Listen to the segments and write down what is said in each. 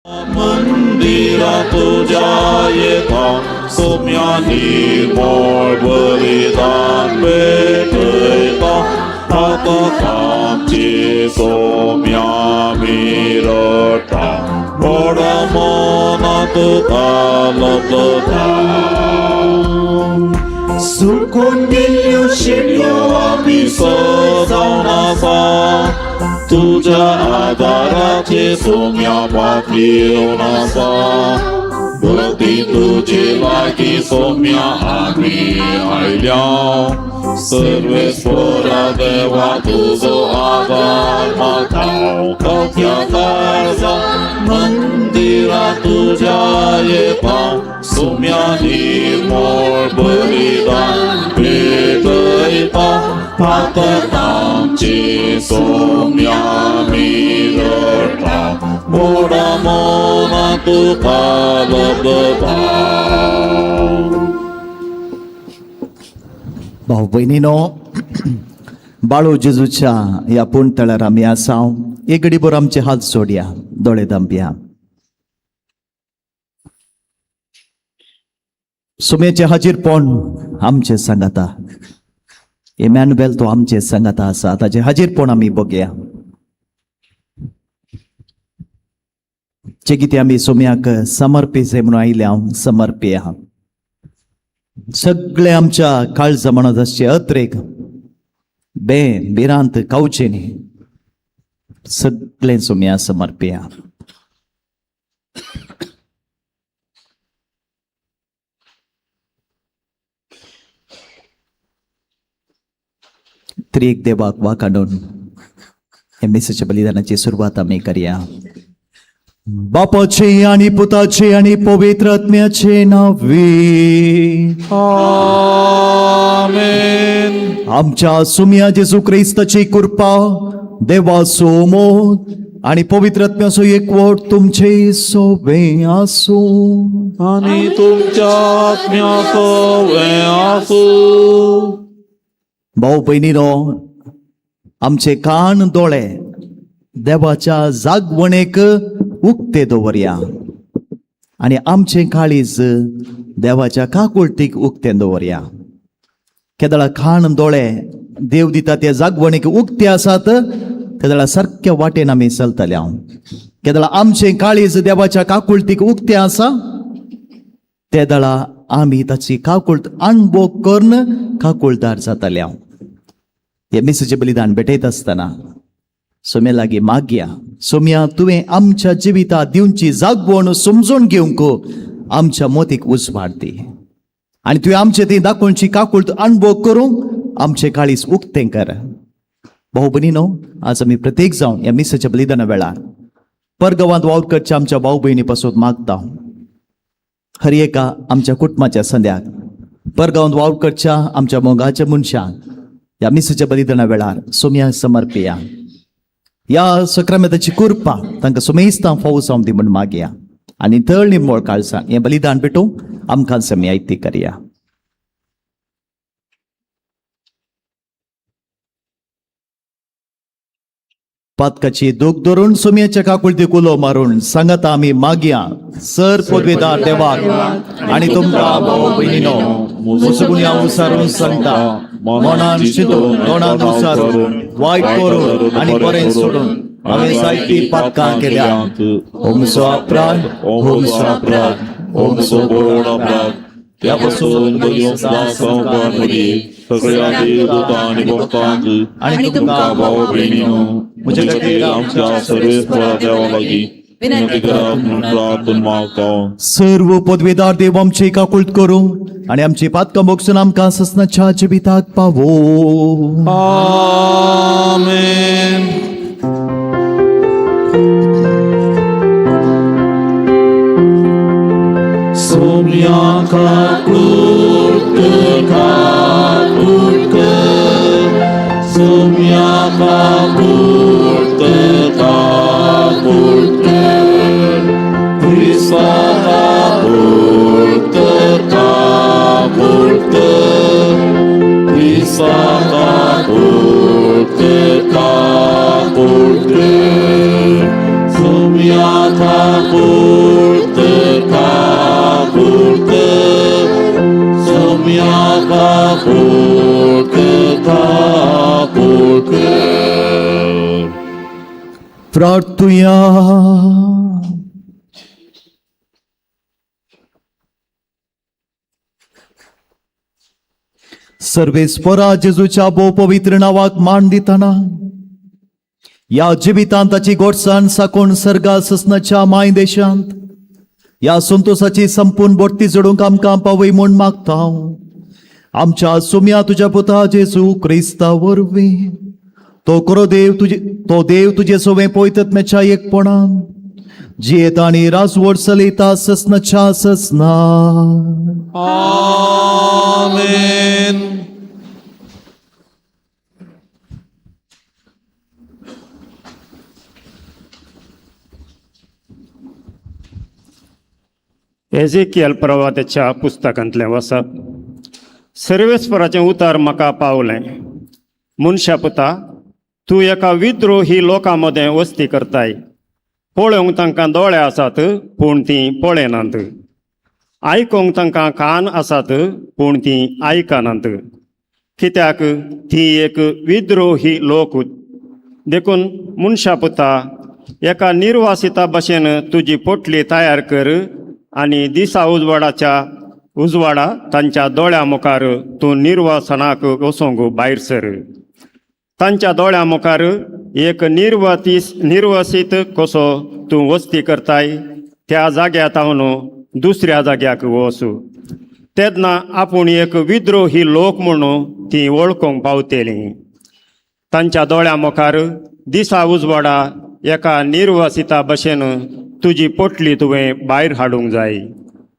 मंदिरात तुझ्या येता सोम्या निर्मळ बलिदान भेटता पातकांची सोम्या मिरटा गोड मनात कालता सुकून गेल्यो शेड्यो आम्ही सजावन आसा तुझ्या आदाराचे सोम्या पातळीवन आसा भक्ती तुझी लागी सोम्या आम्ही आयल्या सर्वेश्वरा देवा तुझो आदार मागतां कवत्या काळजा मंदिरात तुझ्या येता सोम्या निर्मळ बलिदान भेटयता पातकांची सोम्या मिरटा गोड मनात कालता. भाऊ बहिणीनो, बाळू जेजूच्या या पुणतळ्यार आमी आसा. एक घडीभर आमचे हात जोडया, दोळे धांपया. सुमेचे हाजीरपण आमचे सांगाता. इमॅन्युएल तो आमचे सांगाता आसा. ताचे हाजीरपण आमी बघया. जे कितें आमी सोम्याक समर्पिसे म्हणून आयल्या समर्पया. सगळे आमच्या काळजा म्हणत आसचे अत्रेक बिरांत कावचे न्ही, सगळे सोम्या समर्पया. त्रिएक देवाक वाखाणून हे मेसेच्या बलिदानाची सुरवात आमी करया. बापाचे आणि पुताचे आणि पवित्र आत्म्याचे नावे आमेन. आमच्या सुम्या जेजू ख्रिस्ताची कृपा, देवाचो मोग आणि पवित्र आत्म्याचो एकवट तुमचे सोबे आसो. आणि तुमच्या आत्म्याचो आसो. भाऊ बहिणीनो, आमचे कान दोळे देवाच्या जागवणेक उक्ते दवरया आणि आमचे काळीज देवाच्या काकुळतीक उक्ते दवरया. केदळा कान दोळे देव दिता त्या जागवणेक उक्ते आसात, केदळा सारक्या वाटेन आमी चलतले. केदळा आमचे काळीज देवाच्या काकुळतीक उक्ते आसा, तेदळा आमी ताची काकुळत अणभव करून काकुळदार जातले. हे मेसेचे बलिदान भेटयत आसतना सोम्या लागीं मागया. सोम्या, तुवें आमच्या जिवितांत दिवची जागवण समजून घेवंक आमच्या मोतीक उजवाड दी आणि तुवें आमचे ती दाखोवची काकुळत अणभव करूंक आमचे काळीज उक्तें कर. भाऊ भयणीनो, आज आमी प्रत्येक जावन ह्या मेसेच्या बलिदाना वेळार परगांवांत वावर करच्या आमच्या भाऊ भयणी पासून मागता. हर एका आमच्या कुटुंबाच्या संद्याक परगांवांत वावर करच्या आमच्या मोगाच्या मनशांक ह्या मेसेच्या बलिदाना वेळार सोम्या समर्पया. या सक्रामेताची कृपा तांकां सुमेस्तां फावो जावं दी म्हूण मागया आनी तळ निमोळ काळजान हें बलिदान भेटो आमकां समी आयती करया. पातकाची दूख धरून सोम्याच्या काकुळतीक उलो मारून सांगाता आमी मागया. सर पदवेदार देवाक आनी तुमकां भाऊ भयणीनो, मुसगुण्या उसारून सांगता, मनान चिंतून तोंडान उसारून वायट करून आनी बरें सोडून हांवें जायती पातकां केल्यात. ओमचो अपराध, ओमचो अपराध, ओमचो गोड अपराध. त्या पासून सगळ्या देवदूतां आनी भक्तांक आनी तुमकां भाऊ भयणीनो, म्हजे खातीर आमच्या सर्वेस्परा देवा लागीं विनंती करात म्हणून प्रार्थना मागता. सर्व पदवेदार देव आमची काकुळत करूं आणि आमची पातकां मोगसून आमकां ससनाच्या जिविताक पावो. आमेन. सोम्या काकुळत काकुळत, सोम्या काकुळत काकुळत, ख्रिस्ता काकुळत काकुळत, ख्रिस्ता काकुळत काकुळत, सोम्या काकुळत प्रार्थुया. सर्वेस्परा जेजूच्या भोव पवित्र नावाक मान दिताना या जिवितांताची गोडसाण साकोण सर्गा ससनाच्या माय देशांत या संतोषाची संपूर्ण भरती जोडूंक आमकां पावय म्हूण मागता हांव. आमच्या सुम्या तुझ्या पुता जेजू क्रिस्ता वरवीं तो देव तुझे सोवे पवित्रत्म्याच्या एकपणान जियेत आनी राजवट चलयता ससनाच्या ससना. आमेन. एजेकियल प्रवाद्याच्या पुस्तकांतलें वचप. सर्वेस्पराचें उतर म्हाका पावलें. मनशा पुता, तूं एका विद्रोही लोकां मदें वस्ती करताय. पळोवंक तांकां दोळे आसात पूण तीं पळयनात, आयकूंक तांकां कान आसात पूण तीं आयकनात. कित्याक ती एक विद्रोही लोक. देखून मनशा पुता, एका निर्वासिता भशेन तुजी पोटली तयार कर आनी दिसा उजवाडा तांच्या दोळ्या मुखार तूं निर्वासनाक वचोंक भायर सर. तांच्या दोळ्या मुखार एक निर्वासीत कसो तूं वस्ती करताय त्या जाग्यार न्हू दुसऱ्या जाग्याक वच. तेन्ना आपूण एक विद्रोही लोक म्हणून ती वळखूंक पावतलीं. तांच्या दोळ्या मुखार दिसा उजवाडा एका निर्वासिता भशेन तुजी पोटली तुवें भायर हाडूंक जाय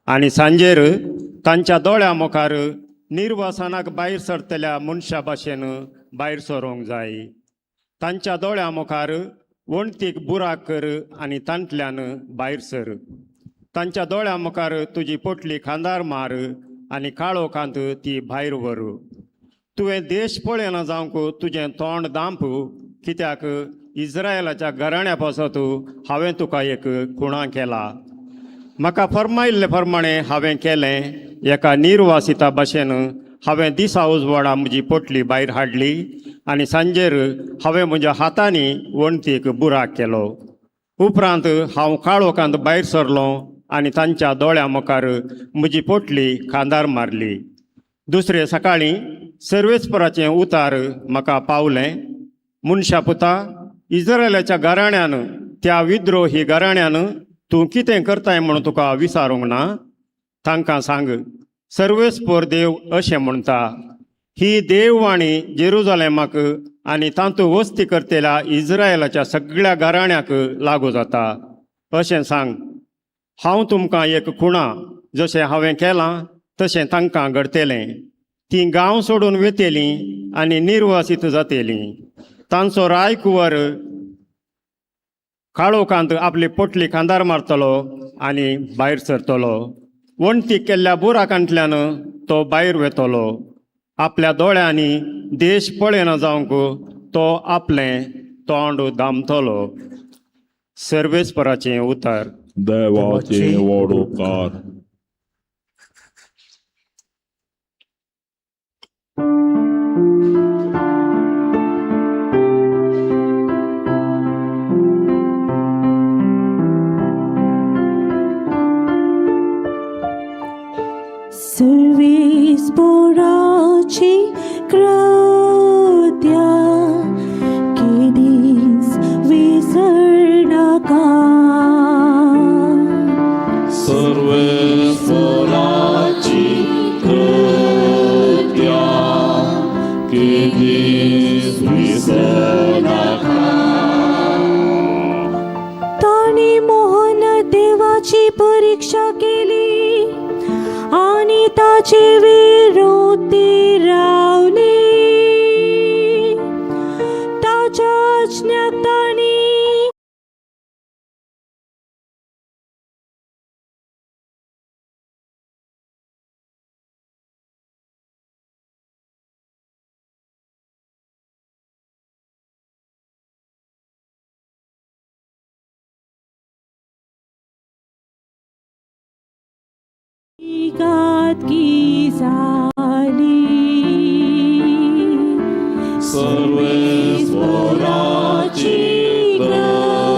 आनी सांजेर तांच्या दोळ्या मुखार निर्वासनाक भायर सरतल्या मनशा भशेन भायर सरोंक जाय. तांच्या दोळ्या मुखार वणटीक बुराक कर आनी तांतल्यान भायर सर. तांच्या दोळ्या मुखार तुजी पोटली खांदार मार आनी काळोखांत ती भायर व्हर. तुवें देश पळयना जावंक तुजें तोंड दांप, कित्याक इस्रायलाच्या घराण्या पासत हांवें तुका एक खुणा केला. म्हाका फर्मायिल्ले प्रमाणें हांवें केलें. एका निर्वासिता भशेन हांवें दिसा उजवाडा म्हजी पोटली भायर हाडली आनी सांजेर हांवें म्हज्या हातांनी वणटीक बुराक केलो. उपरांत हांव काळोखांत भायर सरलो आनी तांच्या दोळ्या मुखार म्हजी पोटली खांदार मारली. दुसरे सकाळीं सर्वेस्पराचें उतार म्हाका पावलें. मनशा पुता, इस्रायलाच्या घराण्यान त्या विद्रोही घराण्यान तूं कितें करताय म्हूण तुका विचारूंक ना. तांकां सांग, सर्वेस्पर देव अशें म्हणटा, ही देववाणी जेरुजालेमाक आनी तातूंत वस्ती करतेल्या इस्रायलाच्या सगळ्या घराण्याक लागू जाता. अशें सांग, हांव तुमकां एक खुणा जशें हांवें केलां तशें तांकां घडतलें. तीं गांव सोडून वेतेलीं आनी निर्वासीत जातेलीं. तांचो रायकुंवर काळोखांत आपली पोटली खांदार मारतलो आनी भायर सरतलो. वणटी केल्ल्या बुराकांतल्यान तो भायर वेतलो. आपल्या दोळ्यांनी देश पळयना जावंक तो आपलें तोंड दामतलो. सर्वेस्पराचें उतर. देवाचे वडोवकार. सर्वेस्पराची कृत्या केदीस विसरनाका. सर्वेस्पराची कृत्या केदीस विसरनाका. ताणी मोहन देवाची परीक्षा केली आणि ताचे विरोधी रावली. ताच्या आज्ञाक ताणी की झाली. सर्वेस्पराची कृत्या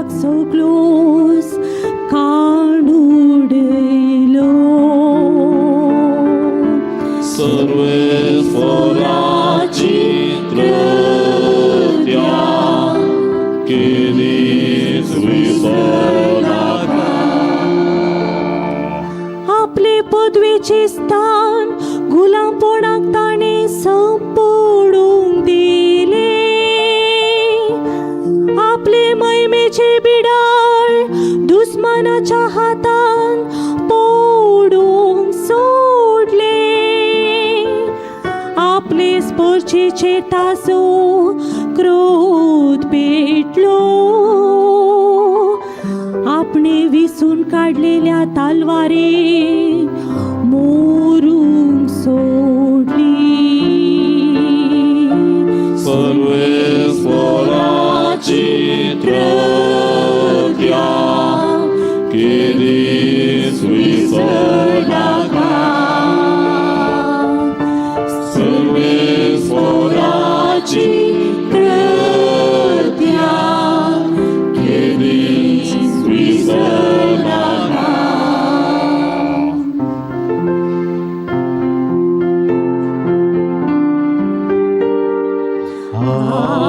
पापाक सगळोस काडूडलो. सर्वेश्वराची कृत्या केलीस विसरनाका. आपले पदवेचे स्थान गुलामपणाक ताणे संपडूंक दिले. आपले महिमेचे बिडार दुस्मनाच्या हातान पडूंक सोडले. आपले स्पर्शेचे तासो क्रोध पेटलो. आपणे विसून काढलेल्या तालवारे मोरूंक सोडली. सर्वेश्वराची कृत्या केलीस विसरनाका. सर्वेश्वराची कृत्या केलीस विसरनाका.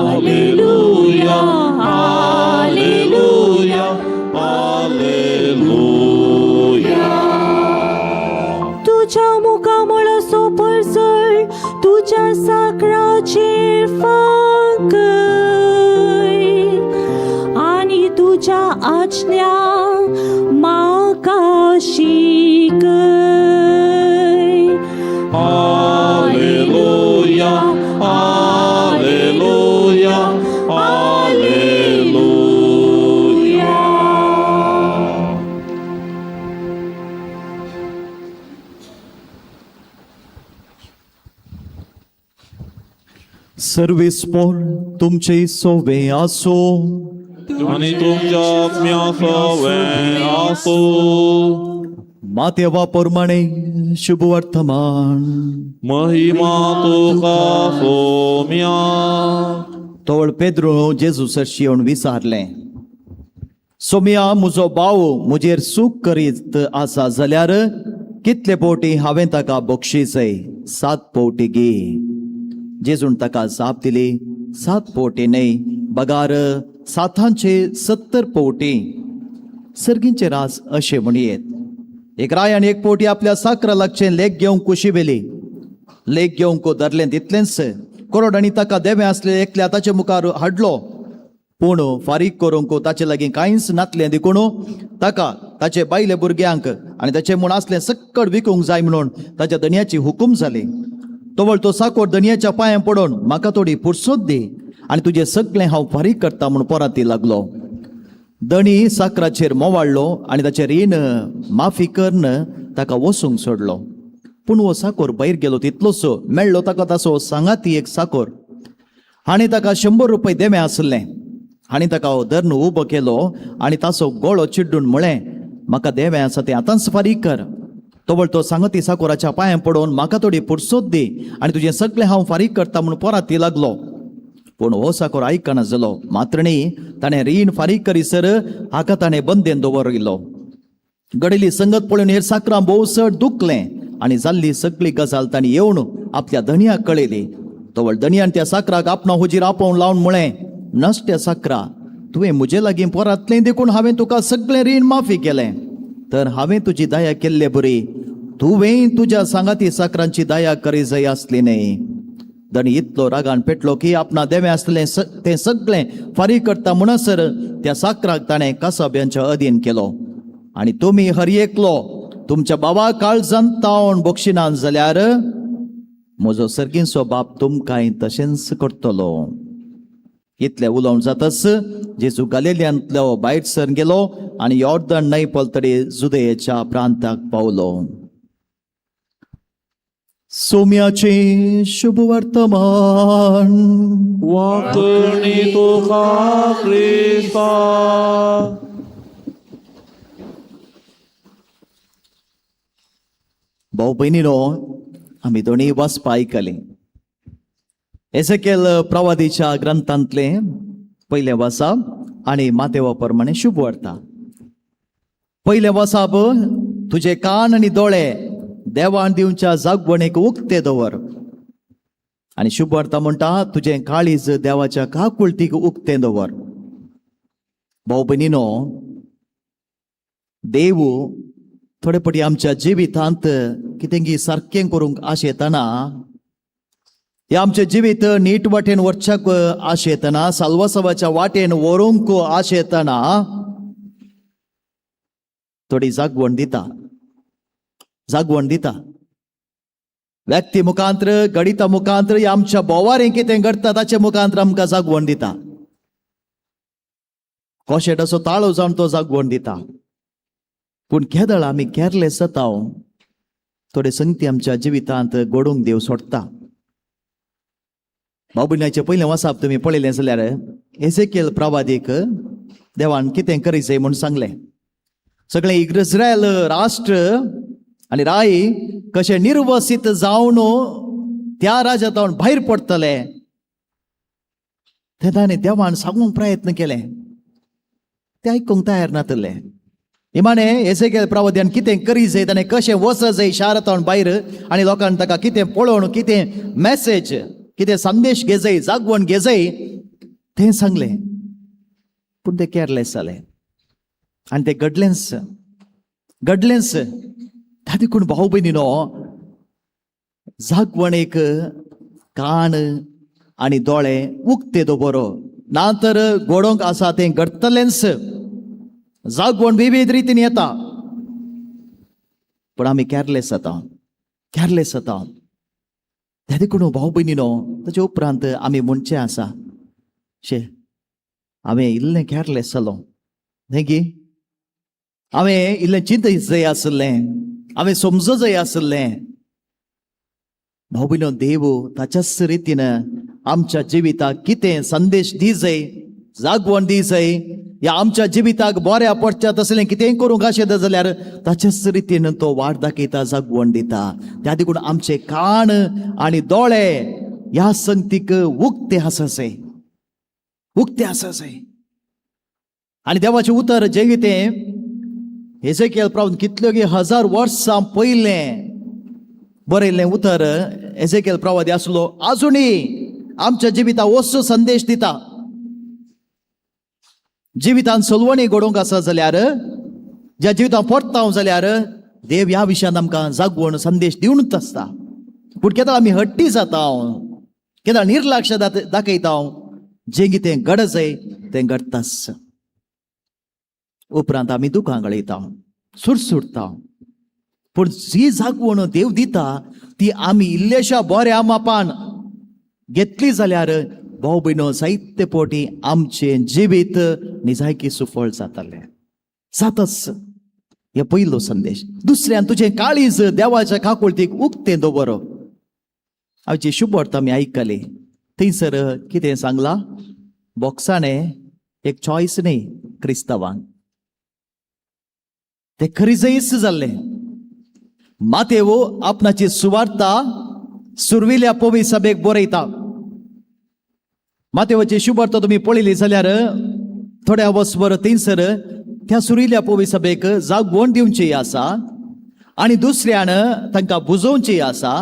Hallelujah, hallelujah, hallelujah. तुझ्या मुखामुळ सोपरसळ तुझ्या साकराचेर फांकय आणि तुझ्या आज्ञा म्हाका शिकय. Hallelujah, hallelujah, hallelujah. सर्विस पॉल तुमचे सोवे आसो. आणि तुमच्या आत्म्यासोवे आसो. मातेवा प्रमाणे शुभ वर्तमान. महिमा तुका सोम्या. तोळ पेद्रो जेजूसाशी येवन विचारले, सोम्या म्हजो भाव म्हजेर सूख करीत आसा जाल्यार कितले पोवटी हांवें ताका बक्षिसय? 7 पोवटी घे. जेजून ताका जाप दिली, 7 पोवटी न्हय, बगार 770 पोवटी. सर्गींचे रास अशे म्हणयेत, एक राय आनी एक पोवटी आपल्या साकरा लागचे लेख घेवंक कुशी बेली. लेख घेवंक धरलें तितलेंच कोरोड आनी ताका देवे आसले एकल्या ताचे मुखार हाडलो. पूण फारीक करूंक ताचे लागीं कांयच नातलें देखून ताका ताचे बायले भुरग्यांक आनी ताचे म्हूण आसलें सक्कड विकूंक जाय म्हणून ताच्या धन्याची हुकूम जाली. तोवळ तो साकोर धन्याच्या पांयां पडोन म्हाका थोडी फुरसत दी आनी तुजें सगळें हांव फारीक करता म्हूण पोराती लागलो. धणी साकराचेर मोवाळ्ळो आनी ताचें रीण माफी करन ताका वसूंक सोडलो. पूण हो साकोर भायर गेलो तितलोच मेळ्ळो ताका ताचो सांगाती एक साकोर. हाणें ताका 100 रुपया देमें आसलें. हाणें ताका हो धर्न उबो केलो आनी ताचो गोळो चिड्डून म्हळें, म्हाका देवें आसा तें आतांच फारीक कर. तोवळ तो सांगती साकोराच्या पांयां पडोन म्हाका थोडी फुरसत दी आनी तुजें सगळें हांव फारीक करता म्हूण पोराती लागलो. पूण हो साकोर आयकना जालो. मात्र न्ही, ताणें रीण फारीक करीसर हाका ताणें बंदेन दवरिल्लो. घडिल्ली संगत पळोवन हेर साकरां भोव चड दुखलें आनी जाल्ली सगळी गजाल तांणी येवन आपल्या धन्याक कळयली. तोवळ धन्यान त्या साकराक आपणा हुजीर आपोवन लावन म्हळें, नश्ट साकरा, तुवें म्हजे लागीं पोरांतलें देखून हांवें तुका सगळें रीण माफी केलें. तर हांवें तुजी दया केल्ले बरी, तुवें तुज्या सांगाती साकरांची दया करी जाय आसली न्ही. धणी इतलो रागान पेटलो की आपणा देवें आसलें तें सगळें फारीक करता म्हणसर त्या साकराक ताणें कासाब्यांच्या अधीन केलो. आनी तुमी हर एकलो तुमच्या बाबा काळजांत तावन बक्षिनान जाल्यार म्हजो सर्गीचो बाप तुमकांय तशेंच करतलो. इतलें उलोवन जाताच जेजू गलिलांतलो भायर सर गेलो आनी यॉर्दन न्हंय पलतडी जुदेयेच्या प्रांताक पावलो. सोम्याचे शुभ वर्तमान. वाकणी तुका क्रिस्ता. भाऊ बहिणीनो, आमी दोनी वाचपा आयकले. एसेकेल प्रवादीच्या ग्रंथांतले पयले वाचप आणि मातेवा प्रमाणे शुभ वार्ता. पहिले वसाब, तुझे कान आणि डोळे देवान दिवच्या जागवणेक उक्ते दवर. आणि शुभ वार्ता म्हणटा, तुझे काळीज देवाच्या काकुळतीक उक्ते दवर. भाऊ बहिणीनो, देव थोडे पटी आमच्या जिवितांत कितेंगी सारकें करूंक आशे येताना, हे आमचे जिवीत नीट वाटेन वरच्याक आशे येताना, साल्वासावाच्या वाटेन व्हरूंक आशे येताना थोडी जागवण दिता. व्यक्ती मुखांतर, गणिता मुखांतर, आमच्या बोवारें कितें घडटा ताचे मुखांतर आमकां जागवण दिता. कोशेट असो ताळो जावन तो जागवण दिता. पूण केदळ आमी केअरलेस जाता. थोडे संगती आमच्या जिवितांत घडोवंक देव सोडटा. बाबुल्याचे पयलें वसाप तुमी पळयलें जाल्यार एसेकिएल प्रवादीक देवान कितें करीत म्हूण सांगलें. सगळें इस्रायल राष्ट्र आनी राय कशें निर्वसित जावन त्या राज्यांतावन भायर पडटले ते ताणें देवान सांगूंक प्रयत्न केले. ते आयकूंक तयार नातले. इमाने एसेकिएल प्रवाद्यान कितें करी जाय, ताणें कशें वच जाय शारांतावन भायर, आनी लोकांनी ताका कितें पळोवन, कितें मॅसेज, कितें संदेश घे जाय, जागवण घे जाय तें सांगलें. पूण ते केअरलेस जाले आनी ते घडलेंच. त्या देखून भाऊ बहिणीनो, जागवणेक कान आनी दोळे उक्ते दवरो, ना तर घडोवंक आसा तें घडतलेंच. जागवण विविध रितीन येता, पण आमी केअरलेस जाता. त्या देखून भाऊ बहिणीनो, ताचे उपरांत आमी म्हणचे आसा, हांवें इल्लें केअरलेस जालो न्ही गी, हांवें इल्लें चिंतूंक जाय आसलें, हांवें समजूं जाय आसलें. भाऊ बहिणो, देव ताच्याच रितीन आमच्या जिविताक कितें संदेश दी जाय, जागवण दी जाय, या आमच्या जिविताक बऱ्या पडच्या तसलें कितेंय करूंक आशेता जाल्यार ताच्याच रितीन तो वाट दाखयता, जागवण दिता. त्या देखून आमचे कान आनी दोळे ह्या संगतीक उक्ते आसा जाय. आनी देवाचें उतर जें कितें एसेकिएल प्रभून कितल्यो 1000 वर्सां पयलें बरयल्लें उतर एसेकिएल प्रवादी आसलो, आजुनी आमच्या जिविताक असो संदेश दिता. जिवितान सलवणी घडोवंक आसा जाल्यार, ज्या जिवितान पडटा जाल्यार देव ह्या विशयान आमकां जागवण संदेश दिवनूच आसता. पूण केदां आमी हट्टी जाता, केदां निर्लक्ष दाखयता. जें कितें घड जाय तें घडताच. उपरांत आमी दुखां गळयता, सुटता. पूण जी जागवण देव दिता ती आमी इल्लेशा बऱ्या मापान घेतली जाल्यार भाऊ बहिणो, जायते पोटी आमचें जिवीत निजायकी सुफळ जातालें. जाताच. हे पयलो संदेश. दुसऱ्यान तुजें काळीज देवाच्या काकुळतीक उक्तें दवरो. हाची शुभ वार्ता आमी आयकली. थंयसर कितें सांगलां, बोक्साणें एक चॉयस न्ही क्रिस्तावांक, ते खरीजयीस जाल्लें. मातेव आपणाची सुवार्ता सुरविल्या पोवी सभेक बरयता. मातेवाची शुभ वार्ता तुमी पळयली जाल्यार थोड्या वसभर थंयसर त्या सुरिल्ल्या पोवी सभेक जागवण दिवची आसा आनी दुसऱ्यान तांकां बुजोवची आसा.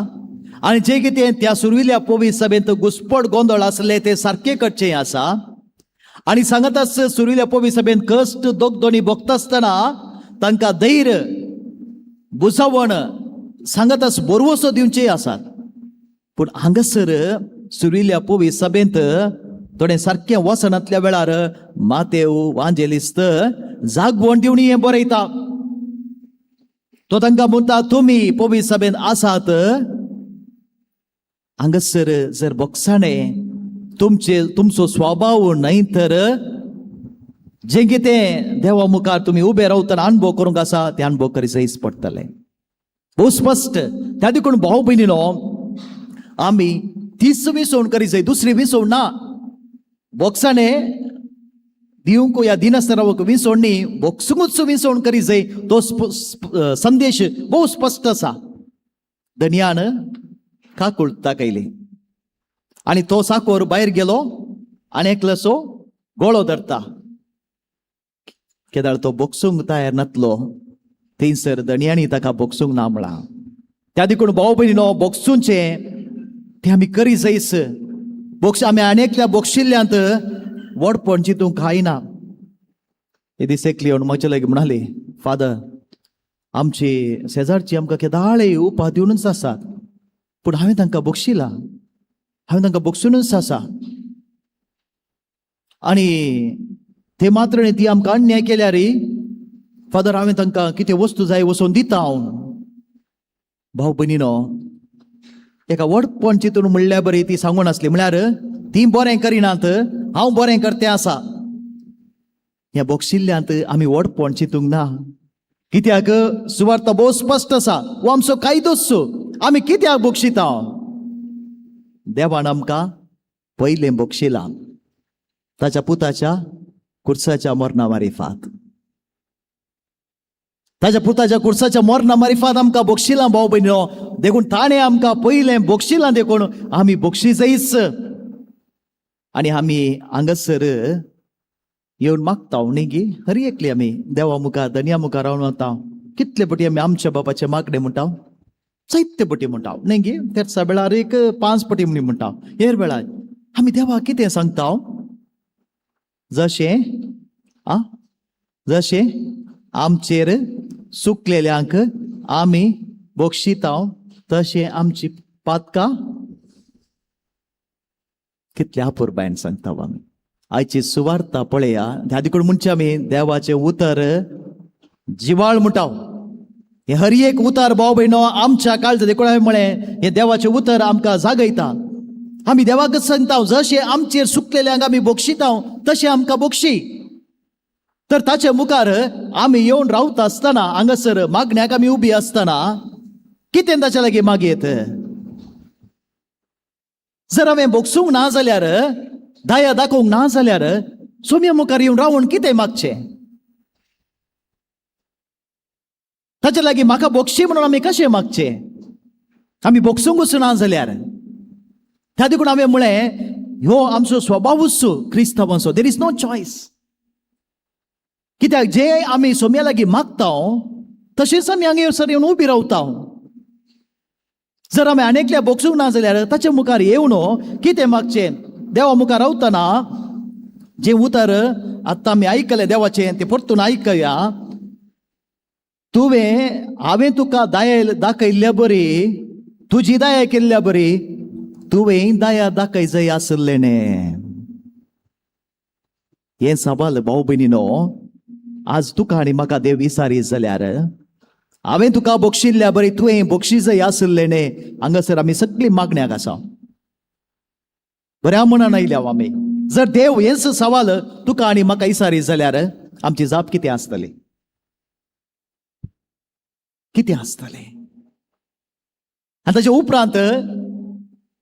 आनी जें कितें त्या सुरविल्ल्या पोवी सभेंत घुसपट गोंदळ आसले ते सारके करचें आसा. आनी सांगताच सुरविल्ल्या पोवी सभेंत कश्ट दोगदोणी भोगता आसतना तांकां धैर्य, बुजावण सांगताच बरवसो दिवचे आसात. पूण हांगासर सुरिल्ल्या पोवी सभेंत थोडें सारकें वसनांतल्या वेळार मातेव वांजेलिस्त जागवण दिवणी हें बरयता. तो तांकां म्हणटा, तुमी पोवी सभेंत आसात, हांगासर जर बोक्साणें तुमचो स्वभाव न्हय तर जें कितें देवा मुखार तुमी उबे रावतना अनुभव करूंक आसा तें अनुभव करीच पडटलें. भोव स्पश्ट. त्या देखून भाऊ भयणीनो, आमी तीच विसवण करी जाय, दुसरी विसवण ना. बोक्साणें दिवंक या दिनस्तरावक विसवण न्ही, बोक्सूंकूच विसवण करी जाय. तो संदेश भोव स्पश्ट आसा. धन्यान काकूळ दाखयली आनी तो साकोर भायर गेलो आनी एकलोसो गोळो धरता. केदाळ तो बोक्सूंक तयार नासलो थंयसर दणयांनी ताका बोक्सूंक ना म्हणला. त्या देखून भाऊ भयणीनो बोक्सूंचे ते आमी करी जायस. आमी आनेकल्या बोक्षिल्ल्यांत वडपण चिंतूंक खायना. हे दीस एकली येवन म्हजे लागीं म्हणाली, फादर आमची शेजारची आमकां केदाळे उपास दिवनूच आसात, पूण हांवें तांकां बोक्षिला, हांवें तांकां बोगसूनच आसा. आनी ते मात्र ती आमकां अन्याय केल्या रे फादर, हांवें तांकां कितें वस्तू जाय वचोन दिता हांव. भाऊ भयणीनो, एका वडपण चिंतून म्हणल्या बरी ती सांगून आसली, म्हळ्यार ती बरें करिनात, हांव बरें करतें आसा. ह्या बोक्षिल्ल्यांत आमी वडपण चिंतूंक ना. कित्याक सुवार्थ भोव स्पश्ट आसा, हो आमचो कायदोच. आमी कित्याक बोक्षिता? देवान आमकां पयलें बोक्षिलां ताच्या पुताच्या कुर्साच्या मरणा मारिफात. ताच्या पुताच्या कुर्साच्या मरणा मारिफात आमकां बोक्षिलां भाव भयणीनो. देखून ताणें आमकां पयलें बोक्षिलां, देखून आमी बोक्षी जायच. आनी आमी हांगासर येवन मागता न्ही गी, हर एकली आमी देवा मुखार धन्या मुखार रावन वता. कितले पटी आमी आमच्या बापाचे मागणे म्हणटा, जायते पटी म्हणटा न्ही गी. त्या वेळार एक 5 पटी म्हणी म्हणटा. हेर वेळार आमी देवा कितें सांगता, जशें आमचेर सुकलेल्यांक आमी बोक्षिता, तशें आमची पातकां कितल्या अपुरबायन सांगता आमी. आयची सुवार्ता पळया, ह्या देखून म्हणचे आमी देवाचें उतर जिवाळ म्हणटा. हे हर एक उतर भाव भयणो आमच्या काळजांत देखून हांवें म्हळें, हे देवाचें उतर आमकां जागयता. आमी देवाकच सांगता, जशें आमचेर सुकलेल्यांक आमी बोक्षिता तशें आमकां बोक्षी. तर ताचे मुखार आमी येवन रावता आसतना, हांगासर मागण्याक आमी उबी आसतना कितें ताचे लागीं मागयत? जर हांवें बोगसूंक ना जाल्यार, दया दाखोवंक ना जाल्यार सोम्या मुखार येवन रावून कितें मागचें? ताचे लागीं म्हाका बोगशी म्हणून आमी कशें मागचें? आमी बोगसूंकूच ना जाल्यार. त्या देखून हांवें म्हळें, हो आमचो स्वभावूच क्रिस्तांवांचो. There is no choice. कित्याक जे आमी सोम्या लागीं मागता तशेंच आमी हांगासर येवन उबी रावता. जर आमी आनेकल्या बोगसूंक ना जाल्यार ताचे मुखार येवन कितें मागचें? देवा मुखार रावतना जे उतर आतां आमी आयकलें देवाचें, तें परतून आयकया. हांवें तुका दया दाखयल्ल्या बरी, तुजी दया केल्ल्या बरी, तुवें दया दाखय जाय आसलें न्ही. हें सवाल भाव भयणीनो, आज तुका आनी म्हाका देव विचारीत जाल्यार, हांवें तुका बोगशिल्ल्या बरी तुवें बोगशी जाय आसलें न्ही. हांगासर आमी सगळीं मागण्याक आसा, बऱ्या मनान आयल्या आमी. जर देव हेच सवाल तुका आनी म्हाका विचारीत जाल्यार आमची जाप कितें आसतली? कितें आसतलें? आनी ताचे उपरांत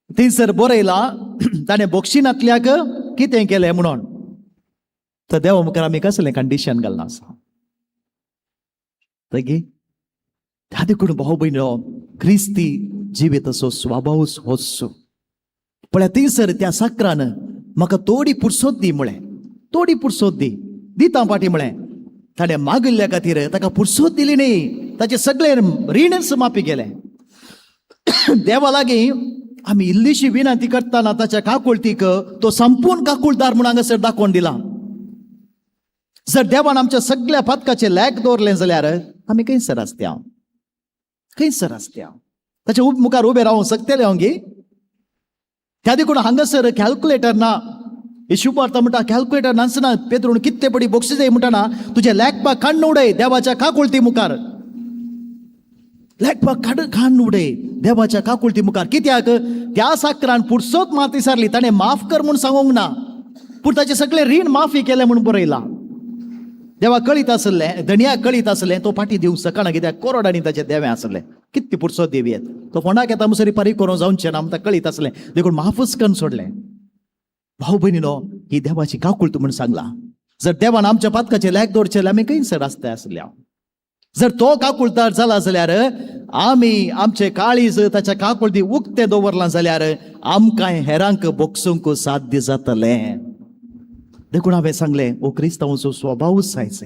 थंयसर बरयलां ताणें बोगशिनांतल्याक कितें केलें म्हणून. तर देवा मुखार आमी कसलें कंडिशन घालना आसा. त्या देखून भाव भयणो, क्रिस्ती जिविताचो स्वभावूच होच. पळय थंयसर त्या साकरान म्हाका थोडी पुरसोत दी म्हळें, थोडी पुरसोत दी. दिता फाटी म्हळें. ताणें मागिल्ल्या खातीर ताका पुरसोत दिली न्ही, ताचे सगळे रीणच माफी गेलें. देवा लागीं आमी इल्लीशी विनंती करतना ताच्या काकुळतीक तो संपूर्ण काकुळदार म्हणून हांगासर दाखोवन दिला. जर देवान आमच्या सगळ्या पदकाचे लॅक दवरलें जाल्यार आमी खंयसर आसत्या, खंयसर आसत्या. ताच्या मुखार उबे रावूंक शकतले हांव गे. त्या देखून हांगासर कॅल्क्युलेटर ना. शुभार्थ म्हणटा कॅल्क्युलेटर नासना. पेद्रून कितले पडी बोगशी जाय म्हणटाना तुजे लॅकपाक काडून उडय देवाच्या काकुळती मुखार. लॅकपाक काडून उडय देवाच्या काकुळती मुखार. कित्याक त्या साकरान पुरसोत माती सारली, ताणें माफ कर म्हूण सांगूंक ना, पूण ताचे सगळे रीण माफी केले म्हणून बरयलां. देवा कळीत आसलें, धणयाक कळीत आसलें, तो फाटी दिवंक सकना. कित्याक कोरोडांनी ताचें देवें आसलें. कितली पुरसोत देवी आहेत, तो फोंडाक येता मुसरी फारीक करून जावचें ना ताका कळीत आसलें. देखून माफूच करून सोडलें. भाऊ भयणीनो, ही देवाची काकुळत म्हणून सांगला. जर देवान आमच्या पातकाचे लॅक दवरचे जाल्यार आमी खंयसर आसता आसल्या. जर तो काकुळतार जाला जाल्यार आमी आमचे काळीज ताच्या काकुळती उक्तें दवरलां जाल्यार आमकां हेरांक बोगसूंक साध्य जातलें. देखून हांवें सांगलें, ओ क्रिस्तांवाचो स्वभावूच जायचो.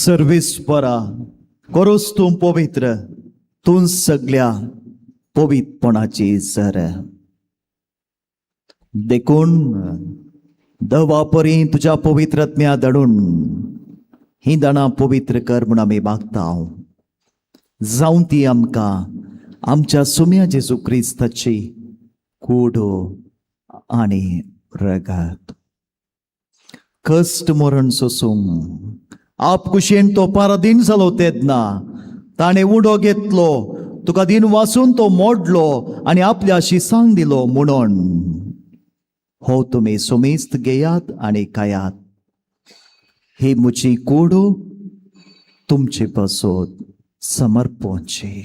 सर्वेस्परा करोस तूं पवित्र, तूं सगळ्या पवित्रपणाची सर. देखून दवापरी तुझ्या पवित्रत्म्या दडून ही दाणां पवित्र कर म्हूण आमी मागता. जावं ती आमकां आमच्या सुम्या जेजू क्रिस्ताची कूड आनी रगत. कश्ट मरण सोसूंक आपकुशेन तो पाराधीन जालो तेदना ताणें उडो घेतलो, तुका दिन वाचून तो मोडलो आनी आपल्या शिसांक दिलो म्हणून हो तुमी सुमेस्त घेयात आनी खायात. ही म्हजी कूड तुमचे पासून समर्पणची.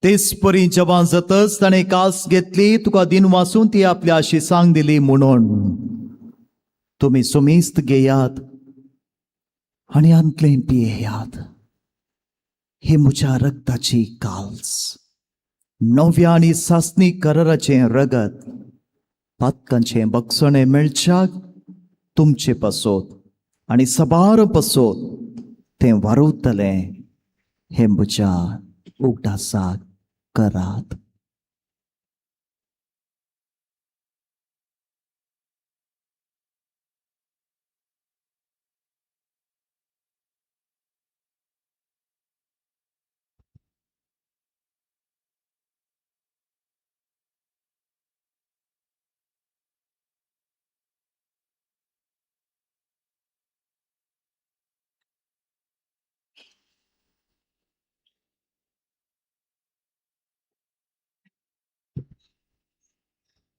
तेच परी जेव्हा जातच ताणें कास घेतली, तुका दिन वाचून ती आपल्या शिसांक दिली म्हणून तुमी सुमेस्त घेयात आनी अंतलें पियेयात. ही म्हज्या रक्ताची काल्स, नव्या आनी सासणी कराराचें रगत, पातकांचें बक्षणें मेळच्याक तुमचे पासोत आनी सबार पासोत तें वारवतलें. हे म्हज्या उगडासाक करात.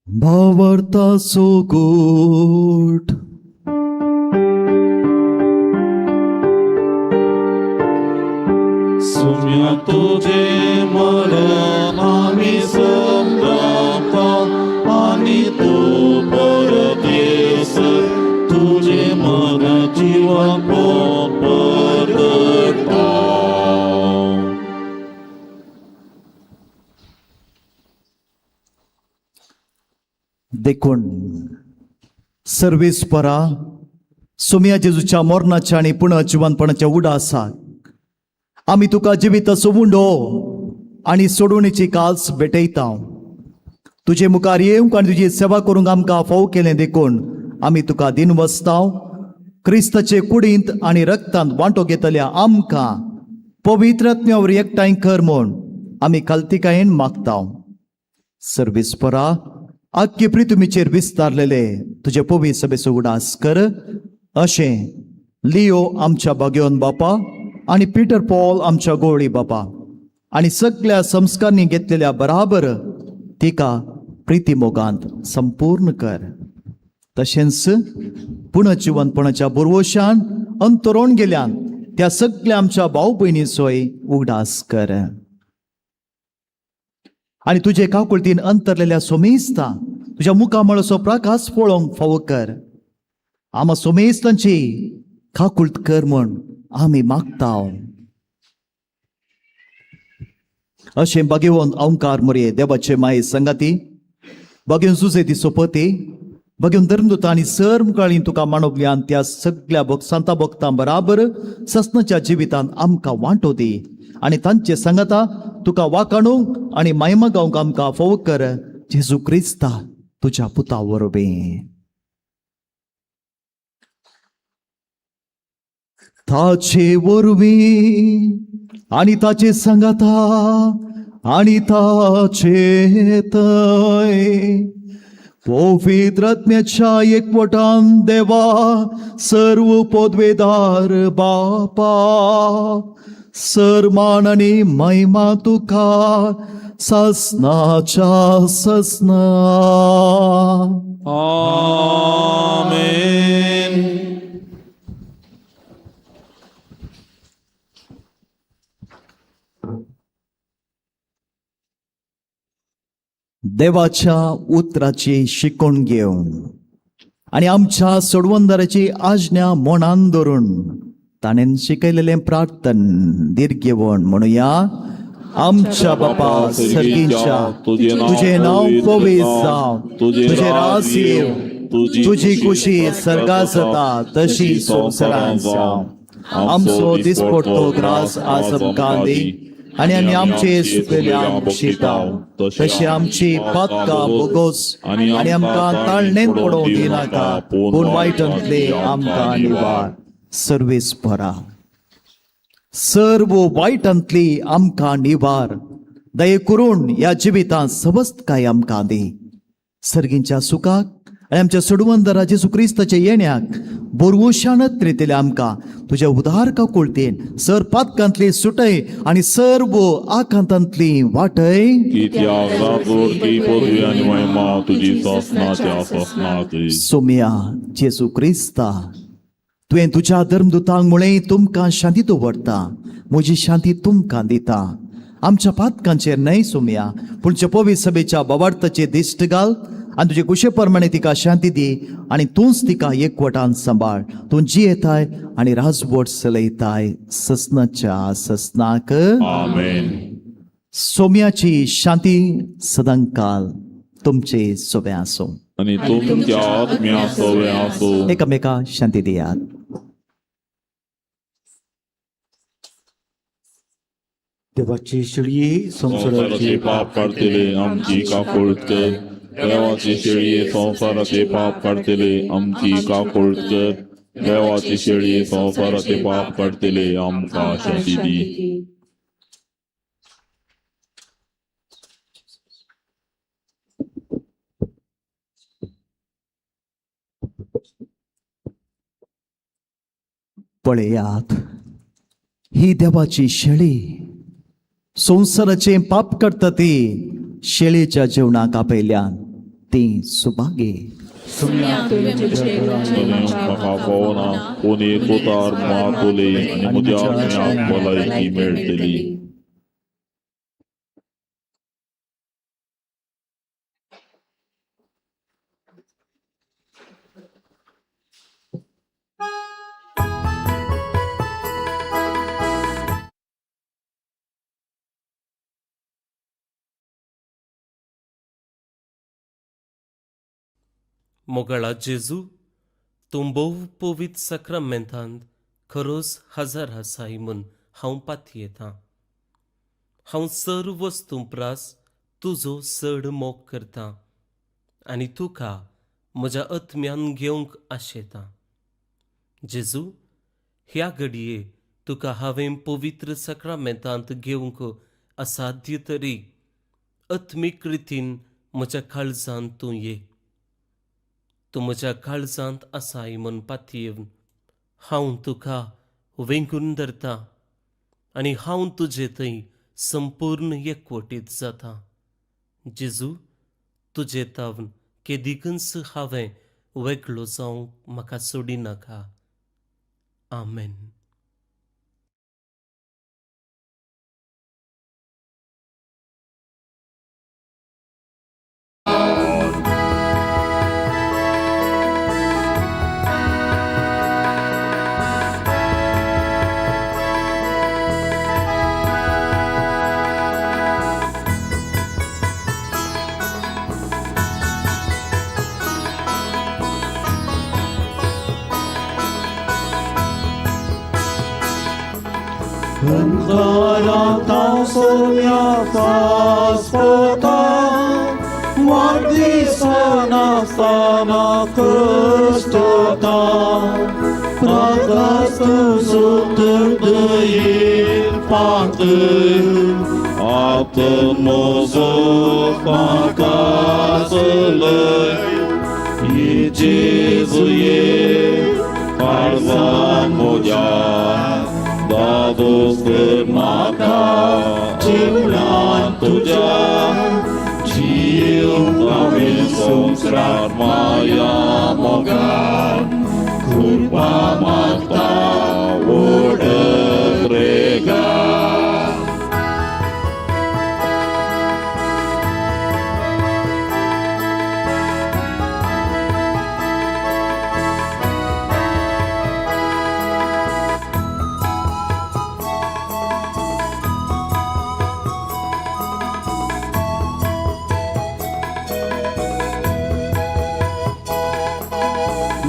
भावार्थाचो गोठ सुम्या तुझे मरण आम्ही समजता आणि तू परदेस तुझे मन जीवन परगटा. देखून सर्वेस्परा सुम्या जेजूच्या मरणाच्या आणि पुन्हा जिवंतपणाच्या उडासाक आमी तुका जिवीत सोमुंडो आनी सोडवणेची काल्स भेटयता. तुजे मुखार येवंक आनी तुजी सेवा करूंक आमकां फाव केलें देखून आमी तुका दिन वसता. क्रिस्ताचे कुडींत आनी रक्तांत वांटो घेतल्या आमकां पवित्रत्म्यावर एकठांय कर म्हूण आमी खालतिकायेन मागता. सर्वेस्परा आख्खे पृथ्वीचेर विस्तारलेले तुजे पवित्र सभेचो उडास कर. अशें लिओ आमच्या बागेवन बापा आनी पीटर पॉल आमच्या गोळी बापा आनी सगळ्या संस्कारांनी घेतलेल्या बराबर तिका प्रितीमोगांत संपूर्ण कर. तशेंच पुनर्जिवंतपणाच्या बुरवोशान अंतरोण गेल्यान त्या सगळ्या आमच्या भाऊ भयणीचोय उगडास कर. आनी तुजे काकुळतीन अंतरलेल्या सोमेस्ता तुज्या मुखामळाचो प्रकाश पळोवंक फावो कर. आमा सोमेस्तांची काकुळत कर म्हूण आमी मागता. अशें बागेवन अवंकार मोरये देवाचे माये संगाती, बागेवन सुजेती सोपती, बागेवन धर्मदूता आनी सर मुखाळी तुका मानवल्यान त्या सगळ्या संता भक्तां बराबर ससनाच्या जिवितांत आमकां वांटो दी आनी तांचे सांगाता तुका वाखाणूंक आनी महिमा गावंक आमकां फावो कर. जेजू क्रिस्ता तुज्या पुता वरवीं. ताचे वरवीं आनी ताचे सांगाता आनी ताचे थंय पवित्रत्म्याच्या एकवटान देवा सर्व पदवेदार बापा सरमान आनी महिमा तुका ससनाच्या ससना. आमेन. देवाच्या उतराची शिकवण घेवन आनी आमच्या सोडवंदाराची आज्ञा मनान धरून ताणें शिकयलेलें प्रार्थन दीर्घेवण म्हणुया. आमच्या बापा सर्गीच्या, तुझे नाव पवित्र जावं, तुझे राज येवं, तुझी खुशी सर्गास जाता तशी संवसारांत जावं. आमचो दिसपडटो ग्रास आज आमकां दी, आणि आमी आमचे सुकयल्यांक शिताव, तशी आमची पातकां बोगोस आनी आमकां ताळणेन पडोवंक दिनाका, पूण वायटांतले आमकां निवार. सर्वेस्परा, सर्व वायटांतली आमकां निवार. दये करून ह्या जिवितांत सवस्तकाय आमकां दी. सर्गींच्या सुखाक आनी आमच्या सोडवंदरा जेजू क्रिस्ताच्या येण्याक बोरवशानत रितीले आमकां तुज्या उदार काकुळतेन सर पातकांतली सुटय आनी सर्व आकांतांतली वाटय. कित्याक राजवटी पदवी आनी महिमा तुजी ससनाच्या ससनाक. सोम्या जेजू क्रिस्ता, तुवें तुज्या धर्मदुतांक म्हळें तुमकां शांती दवरता, म्हजी शांती तुमकां दिता. आमच्या पातकांचेर न्हय सोम्या, पूण तुज्या पवित्र सभेच्या बाबार्थाचेर दिश्ट घाल आनी तुजे कुशे प्रमाणे तिका शांती दी, आनी तूंच तिका एकवटान सांबाळ. तूं जियेताय आनी राजवट चलयताय ससनाच्या ससनाक. आमेन. सोम्याची शांती सदांकाल तुमचे सोबे आसूं. आनी तुमच्या आत्म्या सोबे आसूं. एकामेका शांती दियात. देवाची शिळये संसाराचे पाप काढतेले आमची काकुळत कर. देवाची शेळये संसाराचे पाप काढतेले आमची काकुळत कर. देवाची शेळये संसाराचे पाप काढतेले आमकां शांती दी. पळयात, ही देवाची शेळी संसाराचे पाप काडटा ती शेळीच्या जेवणाक आपयल्यान ती सुभागे. म्हाका पवना पूण एक उतार मातुले आनी म्हज्या आत्म्याक भलायकी मेळटली. मोगळा जेजू, तूं भोव पवित्र सक्रामेंतांत खरोच हजर आसाय म्हूण हांव पातयेतां. हांव सर्व वस्तू प्रास तुजो चड मोग करतां आनी तुका म्हज्या आत्म्यान घेवंक आशेतां. जेजू, ह्या घडये तुका हांवें पवित्र सक्रामेंतांत घेवंक असाध्य तरी आत्मीक रितीन म्हज्या काळजांत तूं ये. तूं म्हज्या काळजांत आसाय म्हूण पातयेवन हांव तुका वेंकून धरतां आनी हांव तुजे थंय संपूर्ण एकवटीत जाता. जेजू, तुजे तावन केदीकच हांवें वेगळो जावंक म्हाका सोडिनाका. आमेन. Înțărătau să-mi paspăta, Mardi sana căstăta, Prăgăstă sutărdăir pantăr, Atât mozos pacasălăi, I Jezuie, Parzan modia, Dados gârnaca, Cimlan tuja, Ciu pavil sumsrar maia mogan, Curpa mata odă trega.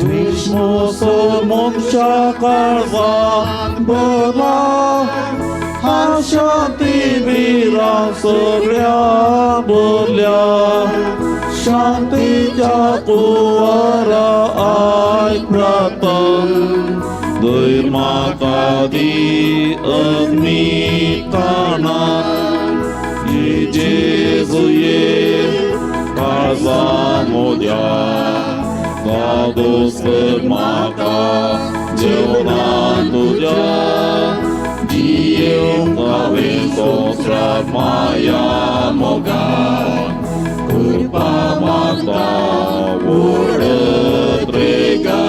Vishnu moksha काळजात भरला हा शांती मीरा सगळ्या बोलल्या शांतीच्या कुवारा ऐक प्रार्थना दैर माका दी अग्नी काना ये जेजू ये काळजा मोद्या गादोस कर माका जेवणा तुझ्या जीव गावे सोसरा माया मोगा कृपा माता ओढत रेगा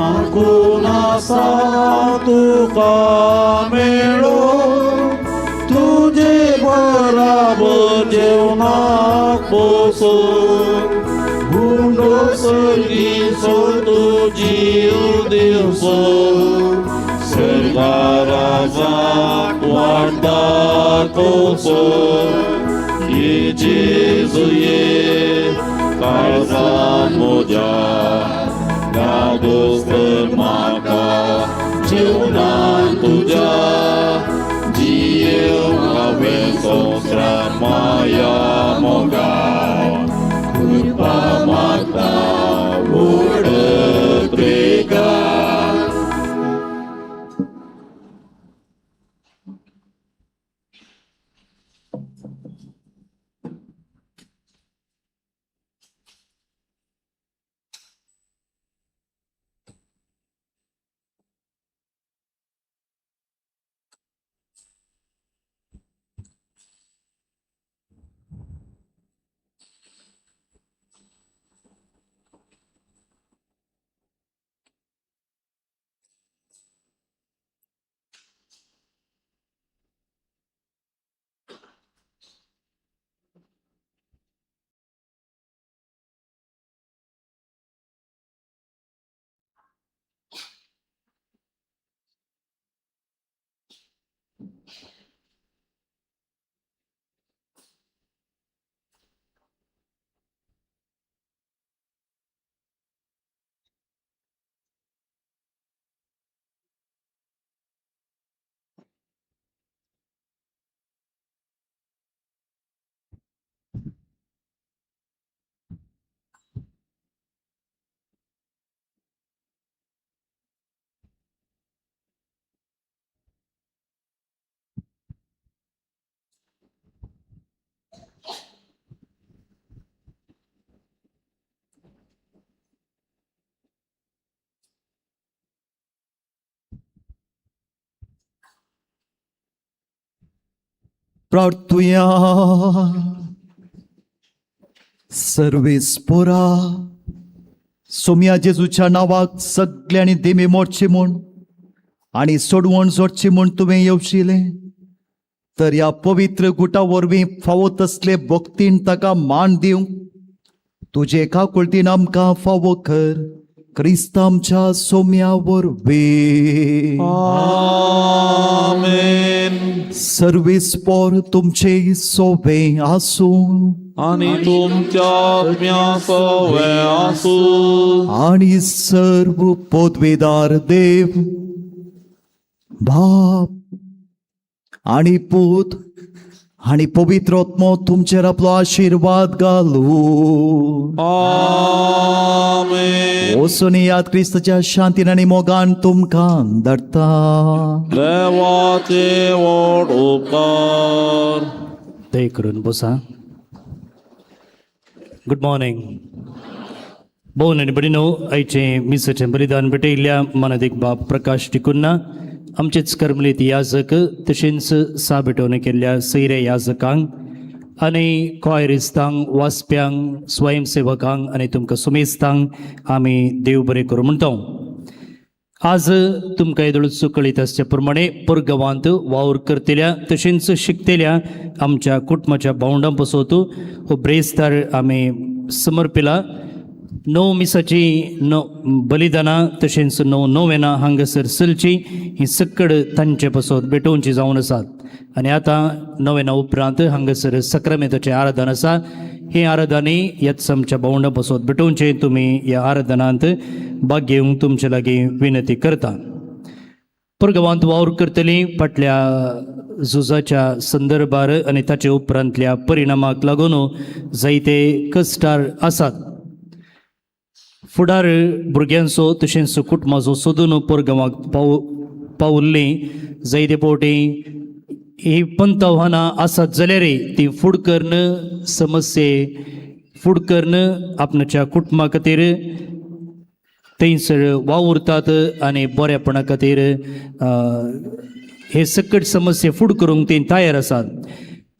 टाकूनासा तुका मेळो तुझे बराबर जेवणाक बसो गुंडो सगळी सो तुझी दिवस सर्वाराजाक वाटता कोसो ये जेजू ये काळजान मोज्या गादोस कर माका जीवनान तुझ्या जीव हांवें संवसारांत माया मोगा कृपा माता ओढत रेगा प्रार्थुया सर्वेस्पोरा सोम्या जेजूच्या नावाक सगळ्यांनी देमे मोडचे म्हूण आणि सोडवण जोडचे म्हूण तुवें येवशिले तर ह्या पवित्र गुटा वरवीं फावो तसले भक्तीन ताका मान दिवंक तुजे काकुळतीन आमकां फावो कर क्रिस्तांच्या सोम्या वरवीं आमेन सर्वेस्पोर तुमचे सोबे आसूं आणि तुमच्या आत्म्या सवे आसू आणि सर्व पदवेदार देव बाप आणि पूत आणि पवित्र आत्मो तुमचेर आपलो आशीर्वाद घालूं आमेन वचून याद क्रिस्ताच्या शांतीन आनी मोगान तुमकां धरता देवाचे व्हड उपकार दय करून बसा गुड मॉर्निंग भोवन आनी भयणीनो आयचे मिसाचें बलिदान भेटयिल्ल्या मानदीक बाब प्रकाश टिकुन्ना आमचेच कर्मलीत याजक तशेंच साबेटोवन केल्ल्या सैरे याजकांक आनी कॉयरिस्तांक वाचप्यांक स्वयंसेवकांक आनी तुमकां सुमेस्तांक आमी देव बरें करूं म्हणटा आज तुमकां येदळूच कळीत आसचे प्रमाणे परगांवांत वावर करतल्या तशेंच शिकतेल्या आमच्या कुटुंबाच्या भावंडां पसोत हो ब्रेस्तार आमी समर्पिला 9 मिसाची बलिदानां तशेंच 9 नोवेनां हांगासर चलची ही सकड तांचे पसोत भेटोवची जावन आसात. आनी आतां नोवेनां उपरांत हांगासर सक्रामेंताचें आराधन आसा. हे आराधनी ह्याच आमच्या भावंडां पसोत भेटोवचें तुमी ह्या आराधनांत भाग घेवंक तुमचे लागीं विनंती करता. परगांवांत वावर करतलीं फाटल्या झुजाच्या संदर्भार आनी ताचे उपरांतल्या परिणामाक लागून जायते कश्टार आसात. फुडार भुरग्यांचो तशेंच कुटुंबाचो सोदून परगांवाक पावल्लीं जायते फावटी ही पंत आव्हानां आसात जाल्यारय ती फुड करन समस्ये फुड करन आपणाच्या कुटुंबा खातीर थंयसर वावुरतात आनी बऱ्यापणा खातीर हे सकट समस्या फुड करूंक ती तयार आसात.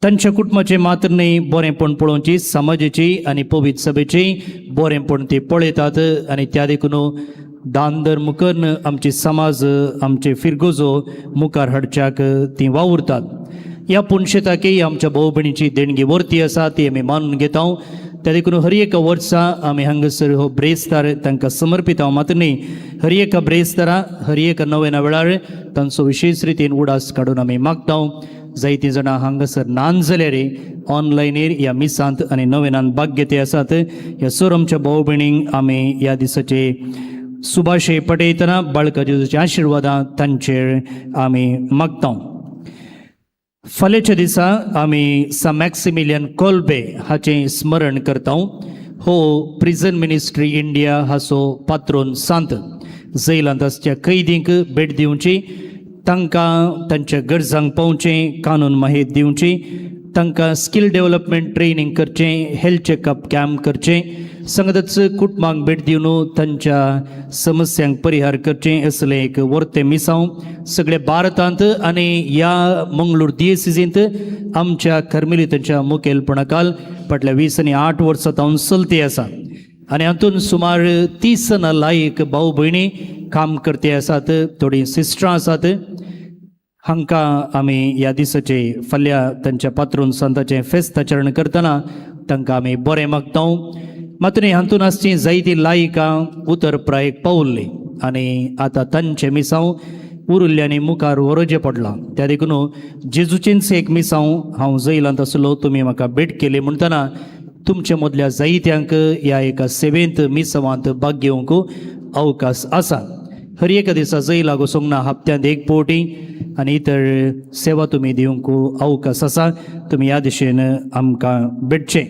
तांच्या कुटुंबाचें मात्र न्ही बरेंपण पळोवची, समाजाची आनी पवित्र सभेचें बरेंपण ते पळयतात आनी त्या देखून दान धर्म करून आमचे समाज आमचे फिरगोजो मुखार हाडच्याक ती वावुरतात. ह्या पुणशेताकी आमच्या भाऊ भयणीची देणगी वर्ती आसा ती आमी मानून घेता. त्या देखून हर एका वर्सा आमी हांगासर हो ब्रेस्तार तांकां समर्पित मात्र न्ही हर एका ब्रेस्तारा हर एका नोवेना वेळार तांचो विशेष रितीन उडास काडून आमी मागता. जायतीं जाणां हांगासर नान जाल्यार ऑनलायनीर ह्या मिसांत आनी नोवेनांत भाग घेते आसात. ह्या सर आमच्या भाऊ भयणींक आमी ह्या दिसाचे सुभाशे पटयतना बाळका जेजूच्या आशिर्वादां तांचेर आमी मागता. फाल्यांच्या दिसा आमी सा मॅक्सिमिलियन कोल्बे हाचें स्मरण करता. हो प्रिझन मिनिस्ट्री इंडिया हाचो पात्रोन सांत. जैलांत आसच्या कैदींक भेट दिवची, तांकां तांच्या गरजांक पावचें, कानून माहीत दिवची, तांकां स्कील डेव्हलपमेंट ट्रेनिंग करचें, हेल्थ चॅकअप कॅम्प करचें, संगतच कुटुंबांक भेट दिवन तांच्या समस्यांक परिहार करचें असलें एक वर्तें मिसांव सगळ्या भारतांत आनी ह्या मंगळूर दियेसिजींत आमच्या कार्मेलीतांच्या मुखेलपणाखाल फाटल्या 20 आनी 8 वर्सां जावन चलती आसा. आनी हातूंत सुमार 30 लायक भाऊ भयणी काम करते आसात, थोडीं सिस्टरां आसात. हांकां आमी ह्या दिसाचे फाल्यां तांच्या पात्रोन संताचें फेस्त आचरण करतना तांकां आमी बरें मागता. मात्र हातूंत आसचीं जायतीं लायकां उतर प्रायेक पावल्लीं आनी आतां तांचें मिसांव उरिल्ल्यांनी मुखार व्हरचें पडलां. त्या देखून जेजूचेंच एक मिसांव हांव जैलांत आसलो तुमी म्हाका भेट केली म्हणटना तुमच्या मदल्या जायत्यांक ह्या एका सेवेंत मिसावांत भाग घेवंक अवकाश आसा. हर एका दिसा जैलाक वचोंक ना, हप्त्यांत एक फावटी आनी इतर सेवा तुमी दिवंक अवकाश आसा. तुमी ह्या दिशेन आमकां भेटचें.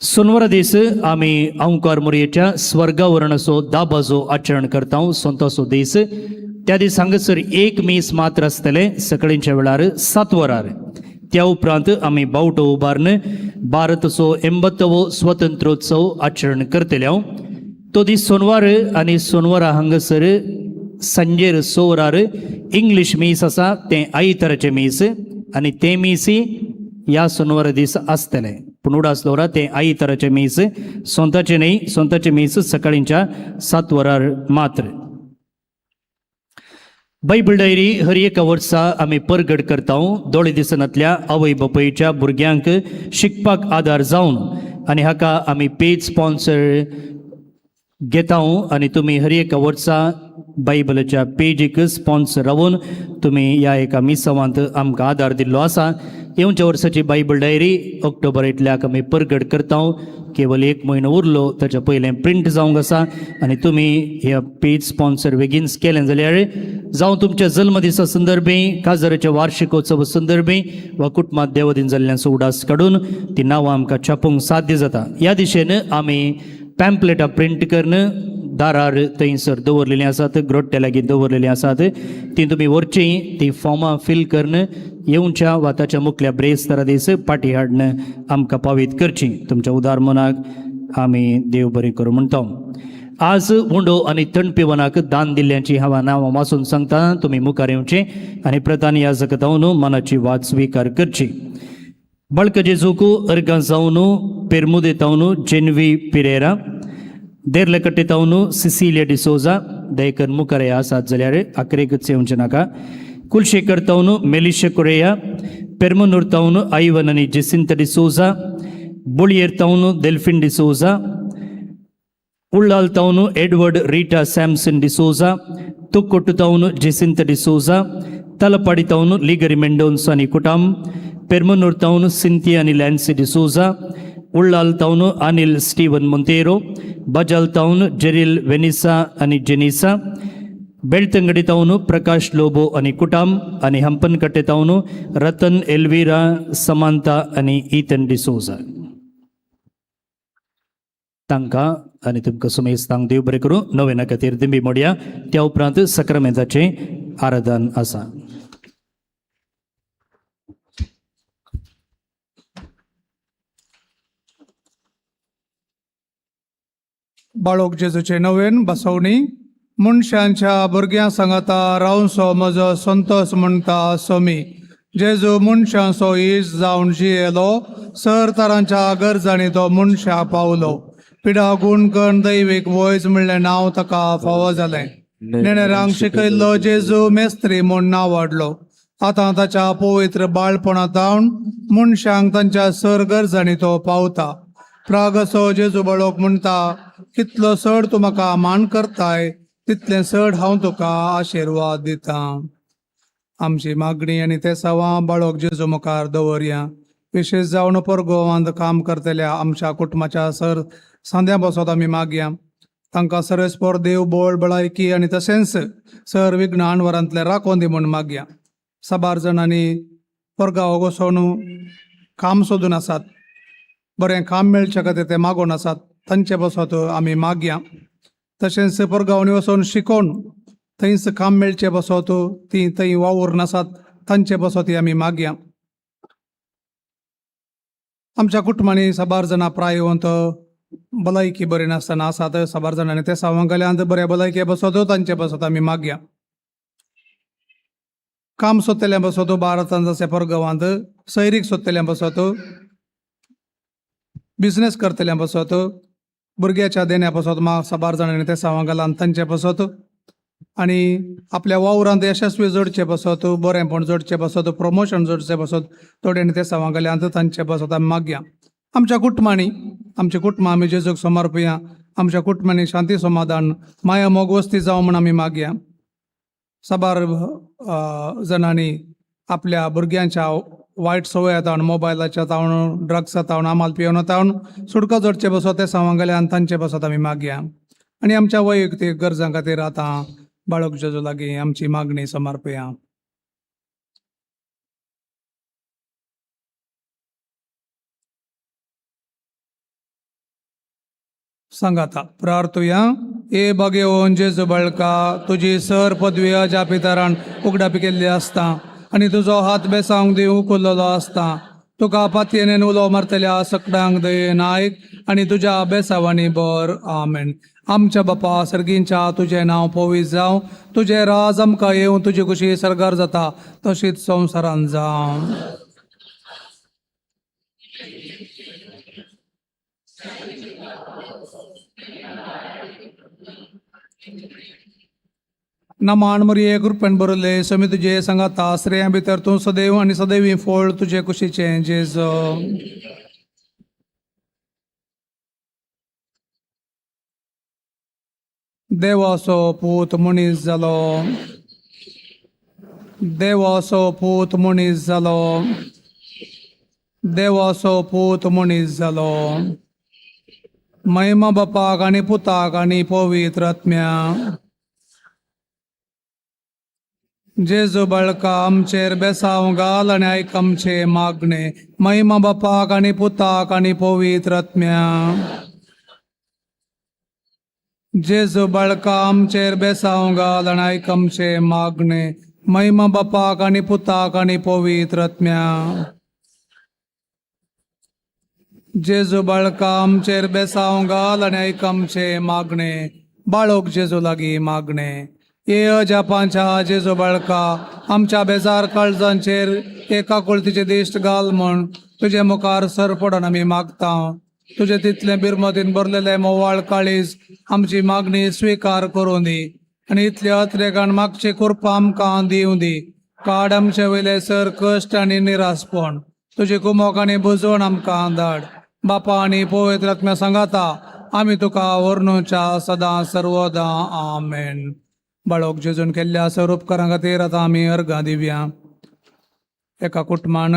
सोनवारा दीस आमी ओंकार मोरयेच्या स्वर्गावरणाचो दाबाजो आचरण करता, सोंताचो दीस. त्या दीस हांगासर 1 मीस मात्र आसतलें सकाळींच्या वेळार 7 वरार. त्या उपरांत आमी बावटो उबारून भारताचो 80वो स्वतंत्रोत्सव आचरण करतले. तो दीस सोनवार आनी सोनवारा हांगासर सांजेर 6 वरार इंग्लीश मीस आसा, तें आयताराचें मीस आनी तें मीसी ह्या सोनवारा दीस आसतलें. पूण उडास दवरा तें आयताराचें मीस, सोंताचें न्ही, सोंताचें मीस सकाळींच्या 7 वरार मात्र. बायबल डायरी हर एका वर्सा आमी परगट करता. दोळे दिसनांतल्या आवय बापायच्या भुरग्यांक शिकपाक आदार जावन आनी हाका आमी पेज स्पॉन्सर घेता. आनी तुमी हर एका वर्सा बायबलाच्या पेजीक स्पॉन्सर रावून तुमी ह्या एका मिसावांत आमकां आदार दिल्लो आसा. येवच्या वर्साची बायबल डायरी ऑक्टोबर 8 आमी परगट करता. केवल 1 म्हयनो उरलो, ताच्या पयलें प्रिंट जावंक आसा. आनी तुमी ह्या पेज स्पॉन्सर बेगीनच केलें जाल्यार जावं तुमच्या जल्मदिसा संदर्भी, काजाराच्या वार्षिकोत्सव संदर्भी वा कुटुंबांत देवदीन जाल्ल्यांचो उडास काडून ती नांवां आमकां छापूंक साध्य जाता. ह्या दिशेन आमी पॅम्पलेटां प्रिंट करून दारार थंयसर दवरलेलीं आसात, ग्रोट्ट्या लागीं दवरलेलीं आसात. ती तुमी व्हरचीं, ती फॉर्मां फिल करून येवच्या वा ताच्या मुखल्या ब्रेस्तारा दीस पाटी हाडून आमकां पावीत करचीं. तुमच्या उदार मनाक आमी देव बरें करूं म्हणटा. आज उंडो आनी तणपिवनाक दान दिल्ल्यांची हांव नांवां वाचून सांगता. तुमी मुखार येवचें आनी प्रधान याजक जावन मनाची वाद स्विकार करची. बाळका जेजूक अर्गां जावन पेरमुदे तावन जेन्वी पिरेरा, देर्ले कट्टेतावनु सिसिलिया डिसोजा दयकन मुखार आसात जाल्यार आखरेकच येवचें नाका. कुलशेखर तावनु मेलिशा कोरेया, पेरमनूर तावनु आयवन आनी जेसिंत डिसोजा, बुळियर तावनु डेल्फिन डिसोजा, उल्लाल तावनु Edward Rita Samson D'Souza, Thokkottu तावनु जेसिंत डिसोजा, तलपाडी तावनु लिगरी मेंडोन्स आनी कुटाम, पेरमनूर तावनु सिंथिया आनी लॅन्सी डिसोजा, उल्लाल तावनु अनिल स्टीवन मोंतेरो, बजाल तावनु जेरिल वेनिसा आनी जेनिसा, बेळतंगडी तावनु प्रकाश लोबो आनी कुटाम आनी हंपनकट्टे तावनु रतन एल्विरा समांता आनी ईथन डिसोजा. तांकां आनी तुमकां सुमेज तांक देव बरें करूं. नोवेना खातीर दिंबी मोडया. त्या उपरांत सक्रामेंताचें आराधन आसा. बाळोक जेजूचे नवेन बसवणी. मनशांच्या भुरग्यां सांगाता रावसो म्हजो संतोष म्हणटा सोमी. जेजू मनशांचो इश्ट जावन जियेलो, सर तरांच्या गरजांनी तो मनशा पावलो. पिडा गुण करून दैवीक वयज म्हणलें नांव ताका फावो जालें. नेणेरांक शिकयल्लो जेजू मेस्त्री म्हूण नांव वाडलो. आतां ताच्या पवित्र बाळपणांतावन मनशांक तांच्या सर गरजांनी तो पावता. प्रागसो जेजू बाळोक म्हणटा, कितलो चड तूं म्हाका मान करताय तितलें चड हांव तुका आशिर्वाद दिता. आमची मागणी आनी ते सवां बाळोक जेजू मुखार दवरया. विशेश जावन परगोवांत काम करतल्या आमच्या कुटुंबाच्या सर सांद्या बसत आमी मागया. तांकां सरस्पर देव बोळ भलायकी आनी तशेंच सर विज्ञान वरांतले राखोवन दी म्हूण मागया. साबार जाणांनी परगांव वचून काम सोदून आसात, बरें काम मेळचे खातीर ते मागून आसात, तांचे बसत आमी मागया. तशेंच परगांवनी वचून शिकोवन थंयच काम मेळचे बसत ती थंय वावूर नासात, तांचे बसत आमी मागया. आमच्या कुटुंबांनी साबार जाणां प्रायवंत भलायकी बरी नासतना आसात. साबार जाणांनी ते सावंगल्यांत बरे भलायकी बसत तांचे बसत आमी मागया. काम सोदतल्या बसत भारतांत जशें परगांवांत, सैरीक सोदतल्या बसत, बिझनेस करतल्या बसत, भुरग्याच्या देण्या बसत साबार जाणांनी ते सावंगलांत तांचे बसत आनी आपल्या वावरांत यशस्वी जोडचे बसत, बरेंपण जोडचे बसत, प्रमोशन जोडचे बसत थोड्यांनी ते सावंगल्यांत तांचे बसत आमी मागया. आमच्या कुटुंबांनी आमचे कुटुंब आमी जेजूक समर्पया. आमच्या कुटुंबांनी शांती समाधान माया मोग वस्ती जावं म्हण आमी मागया. साबार जाणांनी आपल्या भुरग्यांच्या वायट संवय तावन, मोबायलाच्या तावन, ड्रग्सा तावन, आमाल पियोना तावन सुटका जोडचे बसत ते सावंगल्यांत तांचे बसत आमी मागया. आनी आमच्या वैयक्तीक गरजां खातीर आतां बाळक जेजू लागीं आमची मागणी समर्पया. सांगाता प्रार्थुया. ए भगेवन जेजू बाळका, तुजी सर पदवी अजा पितरान उगडापी केल्ली आसता आनी तुजो हात बेसांक दिवं उखललो आसता. तुका पातयेन उलो मारतल्या सगळ्यांक दयेन आयक आनी तुज्या बेसावांनी बर. आमेन. आमच्या बापा सर्गींच्या तुजें नांव पवित्र जावं, तुजें राज आमकां येवं, तुजी खुशी सरकार जाता तशीच संवसारांत जावं. नमान मरिये कृपेन बरले, समी तुजे सांगाता श्रेया भितर तूं सदैव आनी सदैवी फळ तुजे कुशीचें जेजू. देवाचो पूत मनीस जालो, देवाचो पूत मनीस जालो, देवाचो पूत मनीस जालो. महिमा बापाक आनी पुताक आनी पवित्र आत्म्या. जेजू बाळका, आमचेर बेसांव घाल आनी आयक आमचे मागणे. महिमा बापाक आनी पुताक आनी पवित्र आत्म्या. जेजू बाळका, आमचेर बेसांव घाल आनी आयक आमचे मागणे. महिमा बापाक आनी पुताक आनी पवित्र आत्म्या. जेजू बाळका, आमचेर बेसांव घाल आनी आयक आमचे मागणे. बाळोक जेजू लागीं मागणे. ये अजापांच्या जेजू बाळका, आमच्या बेजार काळजांचेर एका कुळतीचे दिश्ट घाल म्हण तुजे मुखार सर पडोन आमी मागता. तुझे तिथले बिरमतीन भरलेले मोवाळ काळीज आमची मागणी स्वीकार करून दी आणि इथल्या अत्रेकान मागची कृपा आमकां दिवं दी. काड आमचे वयले सर कश्ट आनी निरासपण तुझी कुमोक आनी बुजवण आमकां धाड. बापा आनी पवित्र आत्म्या सांगाता आमी तुका वर्णुच्या सदां सर्वदा आमेन. बाळोक जेजून केल्ल्या सर उपकारां खातीर आतां आमी अर्घां दिवया. एका कुटुंबान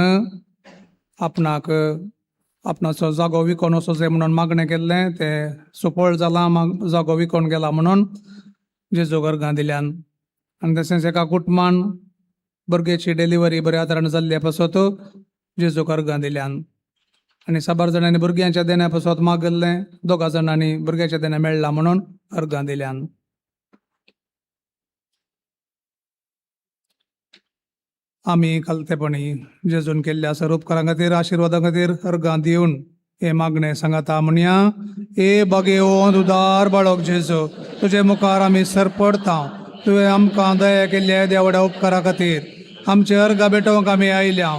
आपणाक आपणाचो जागो विकोन वचो जाय म्हणून मागणें केल्लें तें सफळ जालां. जागो विकोन गेला म्हणून जेजूक अर्घां दिल्यान. आनी तशेंच एका कुटुंबान भुरग्याची डिलिव्हरी बऱ्या तरेन जाल्ले पासत जेजूक अर्घां दिल्यान. आनी 7 जाणांनी भुरग्यांच्या देण्या पासत मागल्लें 2 जाणांनी भुरग्याच्या देण्या मेळ्ळा म्हणून अर्घां दिल्यान. आमी खालतेपणी जेजून केल्ल्या सर उपकारां खातीर आशिर्वादां खातीर अर्घां दिवन हे मागणें सांगाता म्हणया. ए बागेवंत उदार बाळोक जेजू तुजे मुखार आमी सरपडता. तुवें आमकां दया केल्ल्या देवड्या उपकारा खातीर आमचे अर्घां भेटोवंक आमी आयल्या.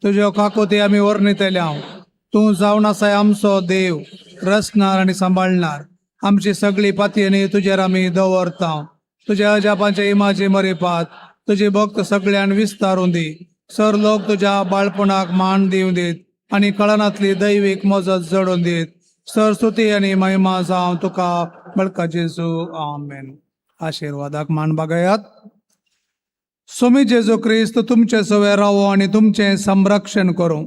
तुज्यो काकुती आमी वर्णितल्या. तूं जावन आसाय आमचो देव, रचणार आनी सांबाळणार. आमची सगळी पातयेनी तुजेर आमी दवरता. तुज्या अजापांचे इमाची मरीपात तुजी भक्त सगळ्यान विस्तारून दी. सर लोक तुज्या बाळपणाक मान दिवं दीत आनी कळनातली दैवीक मजत जडोवन दीत. सर स्तुती आनी महिमा जावं तुका बळका जेजू आमेन. आशिर्वादाक मान बागयात. सोमी जेजू क्रिस्त तुमचे सवे रावो आनी तुमचे संरक्षण करूं.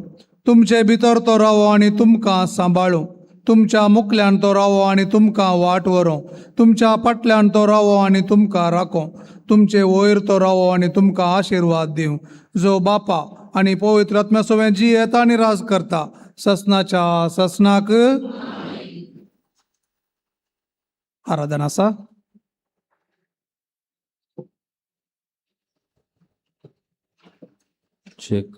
तुमचे भितर तो रावो आनी तुमकां सांबाळूं. तुमच्या मुखल्यान तो रावो आनी तुमकां वाट व्हरूं. तुमच्या फाटल्यान तो रावो आनी तुमकां राखो. तुमचे वयर तो रावो आनी तुमकां आशिर्वाद दिवं. जो बापा आनी पवित्र आत्म्या सोबत जी येता आनी राज करता ससनाच्या ससनाक. आराधना आसा. चेक.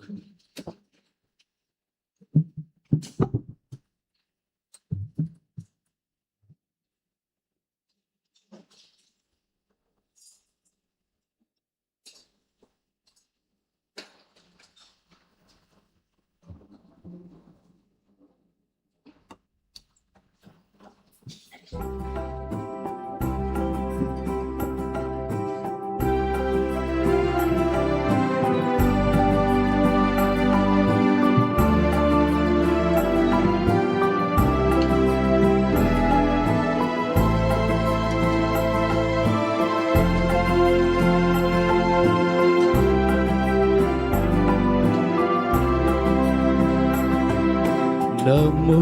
नमो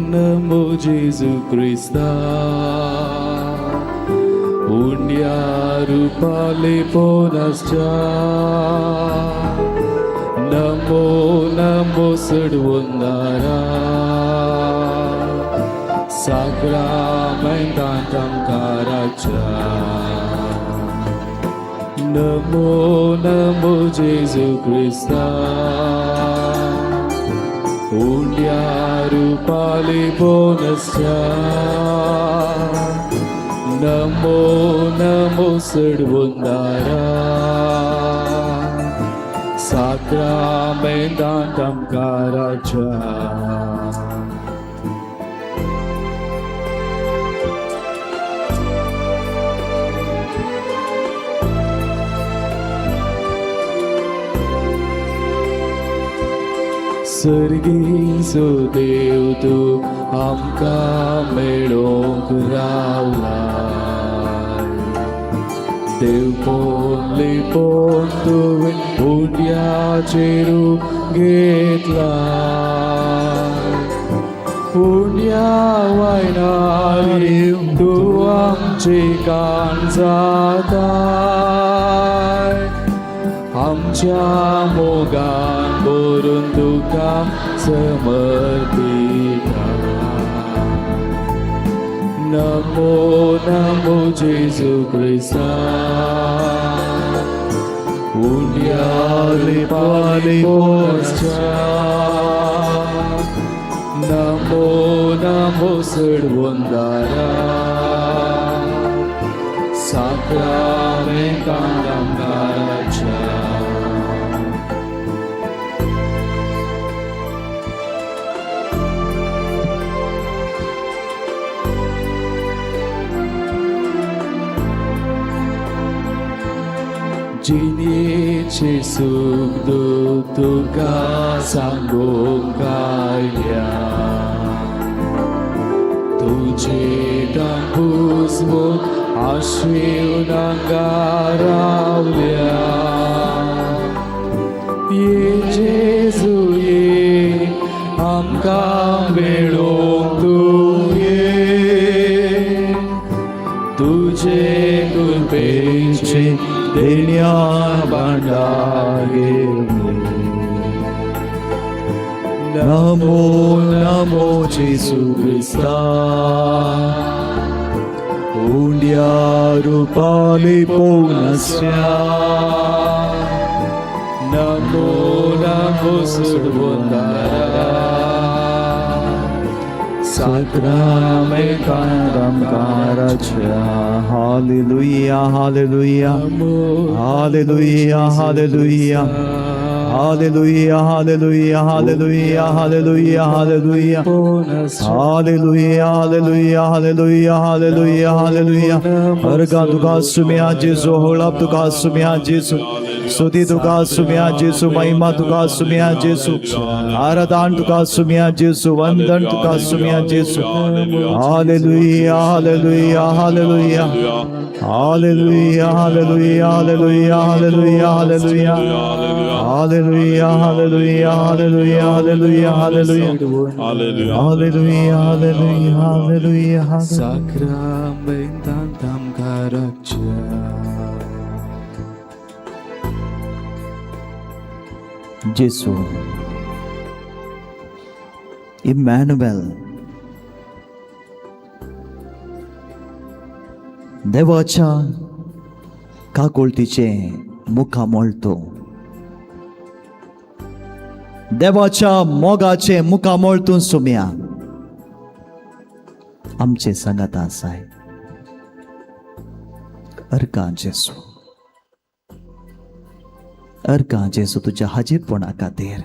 नमो जेजू क्रिस्ता पुण्या रूपाले पोनासच्या. नमो नमो सडवंदारा साक्रामेंतांत आमकां राच्या. नमो नमो जेजू क्रिस्ता पुण्या रूपाले पोनासच्या. नमो नमो सडवंदारा साक्रामेंतांत आमकां राच्या. सर्गीचो देव तूं आमकां मेळोंक रावला. देव पोन लिपोन तुवें पुण्याचेर घेतला. पुण्या वायनार तूं आमचे कान जाताय. आमच्या मोगान बरून तुका समर्पिता. नमो नमो जेजू क्रिस्ता पुण्या लिपाले पोनासच्या. नमो नमो सडवंदारा साक्रामेंतांत आमकां राच्या. जिणेचे सुख दुःख तुका सांगूंक काया तुझे दांबूस मोग आशेवन रावल्या ये जेजू ये आमकां मेळोवंक तूं ये तुझे कृपेचे देण्या भांडार Namo Namo जेसू Crysta उंड्या रूपाले पौनस्या Namo Namo सुरवंदारा Sacramentarambaracha. Hallelujah, hallelujah, hallelujah, hallelujah, hallelujah, hallelujah, hallelujah, hallelujah, hallelujah, hallelujah, hallelujah, hallelujah, hallelujah, hallelujah. Harga tuka sumya Jesu, holap tuka sumya Jesu. स्तुति तुका सुम्या जेसु महिमा तुका सुम्या जेसु आराधन तुका सुम्या जेसु वंदन तुका सुम्या Jesu hallelujah hallelujah hallelujah hallelujah hallelujah hallelujah hallelujah hallelujah hallelujah hallelujah hallelujah hallelujah hallelujah hallelujah hallelujah hallelujah Sacramentam caracha Jesu Emmanuel देवाच्या काकुळतीचे मुखा मोळतो देवाच्या मोगाचे मुखा मोळतून सुम्या आमचे सांगात आसाय अर्का जेसू अर्का जेसू तुझ्या हाजीरपणा खातीर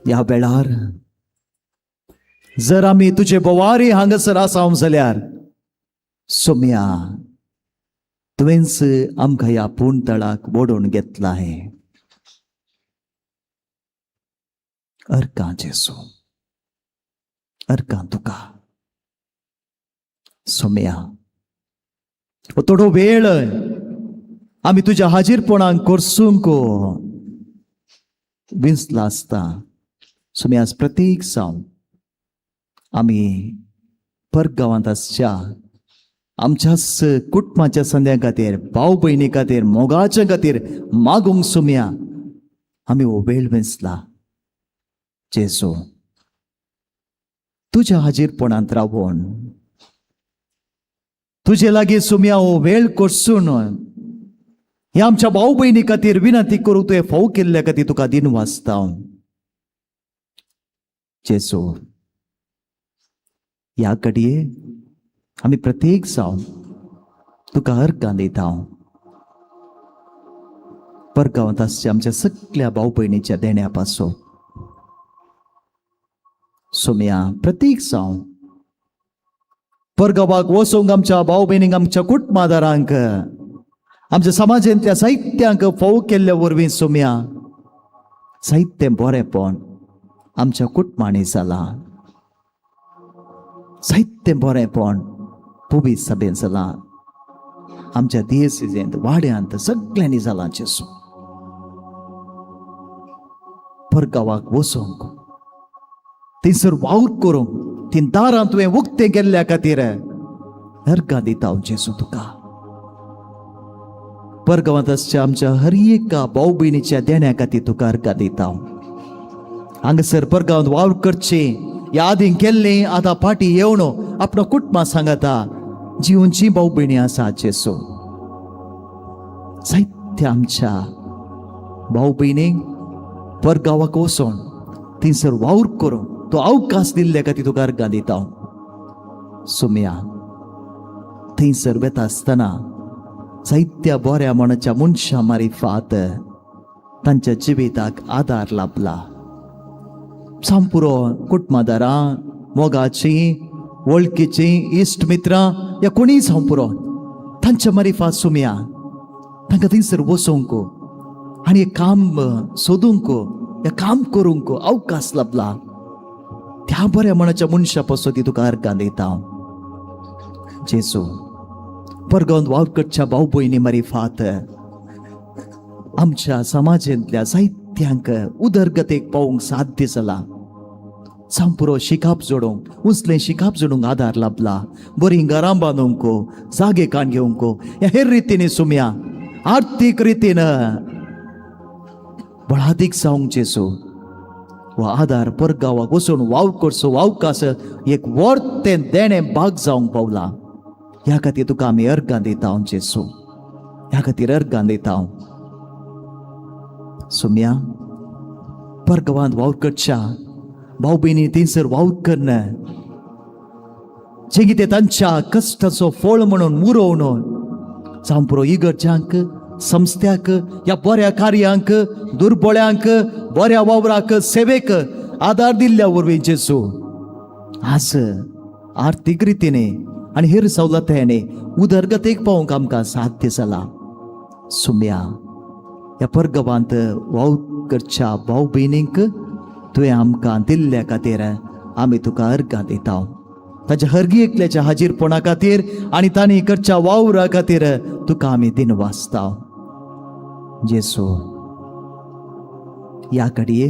ह्या वेळार जर आमी तुझे बोवारी हांगासर आसाव जाल्यार सुम्या तुवेंच आमकां ह्या पुणतळाक ओडून घेतलाय अर्का जेसू अर्का तुका सुम्या थोडो वेळ आम्ही तुझ्या हाजीरपणाक करसूंक विंसला आसता सुमी आज प्रत्येक सावन आम्ही परगांवांत आसच्या आमच्याच कुटुंबाच्या संद्या खातीर भाव भयणी खातीर मोगाच्या खातीर मागूंक सुम्या आमी हो वेळ विंसला जेसू तुझ्या हाजीरपणांत रावून तुझे लागीं सुम्या हो वेळ करसून हे आमच्या भाऊ बहिणी खातीर विनंती करू तुवें फाव केल्ल्या खातीर तुका दिन वाचता जेसू ह्या घडये आमी प्रत्येक जावन तुका अर्गां दिता परगांवांत आसच्या आमच्या सगळ्या भाऊ भयणीच्या देण्या पासो सुम्या प्रत्येक जावन परगांवाक वचोंक आमच्या भाऊ भयणींक आमच्या कुटुंबादारांक आमच्या समाजांतल्या साहित्यांक फाव केल्ल्या वरवीं सुम्या साहित्य बरेंपण आमच्या कुटुंबांनी जालां साहित्य बरेंपण पुबी सभेन जालां आमच्या दियेसीजेंत वाड्यांत सगळ्यांनी जालां जेसू परगांवाक वचोंक थंयसर वावर करूंक तीं दारां तुवें उक्तें केल्ल्या खातीर अर्गां दिता जेसू तुका परगांवांत आसच्या आमच्या हर एका भाऊ भयणीच्या देण्या खातीर तुका अर्गां दिता हांगासर परगांवांत वावर करचे ह्या आदीं केल्लें आतां फाटीं येवन आपणो कुटुंबा सांगाता जीवनची भाऊ भयणी आसा जेसू साहित्य आमच्या भाऊ भयणीक परगांवाक वचोन थंयसर वावर करूंक तो अवकाश दिल्ल्या खातीर तुका अर्गां दिता सुम्या थंयसर वेता आसतना साहित्य बऱ्या मनाच्या मनशां मारिफात तांच्या जिविताक आदार लाभला संपुरो कुटुंबादारां मोगाची वळखीची इश्ट मित्रां या कोणीय संपुरो तांच्या मारिफा सुम्या तांकां थंयसर वचोंक आनी एक काम सोदूंक हे काम करूंक अवकाश लाभला. त्या बऱ्या मनाच्या मनशा पासून ती तुका अर्गां दिता. जेजू परगांत वावकडच्या भाऊ भयणी मारिफात आमच्या समाजांतल्या जायत्यांक उदरगतेक पावूंक साध्य जाला. संपुरो शिकाप जोडूंक उसलें शिकाप जोडूंक आदार लाभला. बरी घरां बांदूंक जागे काण घेवंक ह्या हेर रितीने सुम्या आर्थीक रितीन बळादीक जावंक जेजू हो आदार परगांवाक वचून वाव करचो वावकास एक वर्तें देणें भाग जावंक पावला. ह्या खातीर तुका आमी अर्गां दिता जेजू. ह्या खातीर अर्गां दिता. सुम्या परगांवांत वावकडच्या भाऊ भयणी थंयसर वाव करना जे कितें तांच्या कश्टाचो फळ म्हणून उरोवन जावं पुरो इगर्जांक संस्थ्याक ह्या बऱ्या कार्यांक दुर्बळ्यांक बऱ्या वावराक सेवेक आदार दिल्ल्या वरवीं जेजू आज आर्थीक रितीने आनी हेर सवलतांनी उदरगतेक पावूंक आमकां साध्य जाला. सुम्या ह्या परगांवांत वाव करच्या भाऊ भयणींक तुवें आमकां दिल्ल्या खातीर आमी तुका अर्गां दिता. ताच्या हरगियेकल्याच्या हाजीरपणा खातीर आनी तांणी करच्या वावरा खातीर तुका आमी दिन वाचता. जेजू ह्या घडये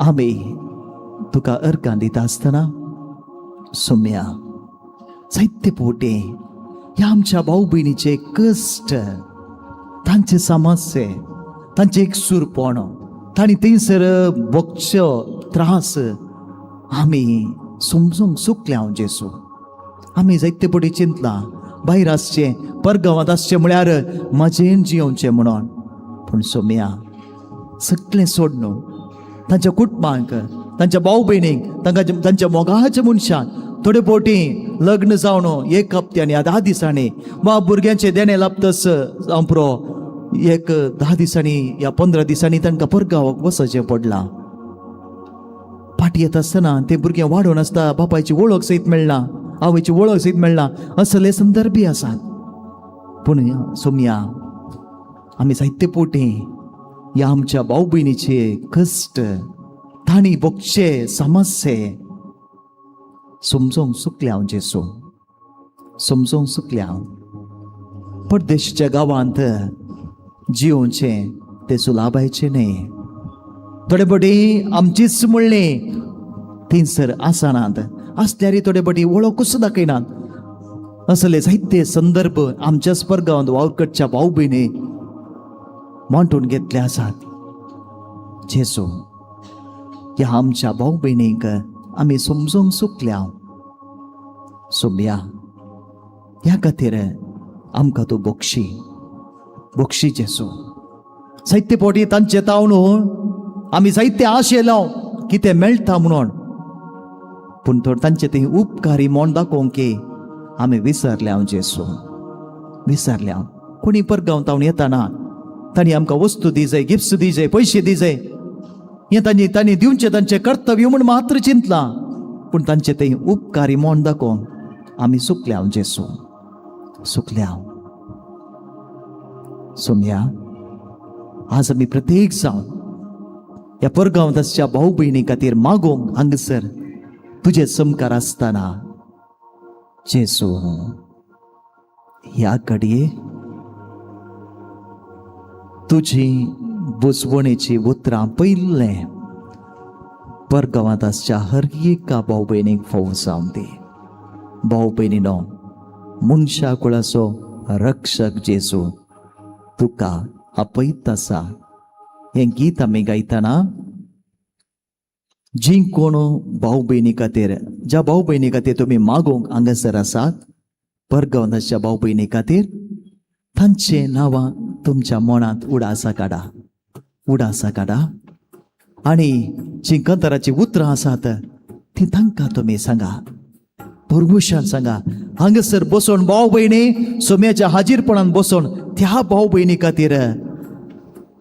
आमी तुका अर्गां दिता आसतना सुम्या जायते पोटे ह्या आमच्या भाऊ भयणीचे कश्ट तांचे समस्ये तांचे एकसूरपण तांणी थंयसर भोगच्यो त्रास आमी समजूंक चुकल्या जेजू. आमी जायते पटी चिंतलां भायर आसचें परगांवांत आसचें म्हळ्यार मजेन जियोवचें म्हणून. पूण सोम्या सगळें सोड न्हू तांच्या कुटुंबांक तांच्या भाऊ भयणीक तांच्या मोगाच्या मनशांक थोडे पोटी लग्न जावन एक हप्त्यांनी 10 दिसांनी वा भुरग्यांचे देणे लाभतस जावं पुरो एक 10 दिसांनी या 15 दिसांनी तांकां परगांवाक वचचें पडलां. फाटी येता आसतना ते भुरगे वाडून आसता बापायची वळख सयत मेळना आवयची वळख सयत मेळना असले संदर्भी आसात. पूण सोम्या आमी जायते पोटी ह्या आमच्या भाऊ भयणीचे कश्ट तांणी भोगचे समस्ये समजोंक चुकल्या जेजू. समजोंक चुकल्या. परदेशीच्या गांवांत जियोवचें ते सुलाबायचें न्ही. थोडे बटी आमचीच म्हणली थंयसर आसनात आसल्यार थोडे बटी वळखूच दाखयनात. असले जायते संदर्भ आमच्याच परगांवांत वावकडच्या भाऊ भयणी मांडून घेतले आसात. जेजू ह्या आमच्या भाऊ भयणीक आमी समजोंक चुकल्या. सोम्या ह्या खातीर आमकां तूं बक्षी जेजू. जायते पोटी तांचे ताव न्हू आमी जायते आशेलां कितें मेळटा म्हणून. पूण थोडे तांचे थंय उपकारी मोन दाखोवंक आमी विसरल्या जेजू. विसरल्या. कोणी परगांवांत येताना तांणी आमकां वस्तू दी जाय गिफ्ट्स दी जाय पयशे दी जाय हें तांणी दिवचें तांचें कर्तव्य म्हूण मात्र चिंतलां. पूण तांचे थंय उपकारी मोन दाखोवंक आमी चुकल्या जेजू. चुकल्या. सोम्या आज आमी प्रत्येक जावन ह्या परगांवांत आसच्या भाऊ भयणी खातीर मागोवंक हांगसर तुजे समकार आसतना जेजू ह्या घडये तुजी बुजवणेची उतरां पयलें परगांवांत आसच्या हर एका भाऊ भयणीक फावो जावं दी. भाऊ भयणीनो मनशा कुळाचो रक्षक जेजू तुका आपयत आसा. हें गीत आमी गायतना जी कोण भाऊ भयणी खातीर ज्या भाऊ भयणी खातीर तुमी मागोवंक हांगासर आसात परगांवांत आसच्या भाऊ भयणी खातीर तांचे नांवां तुमच्या मनांत उडासा काडा आनी जी कंतराची उतरां आसात ती तांकां तुमी सांगा. भरवशान सांगा. हांगासर बसून भाऊ भयणी सोम्याच्या हाजीरपणान बसून त्या भाऊ भयणी खातीर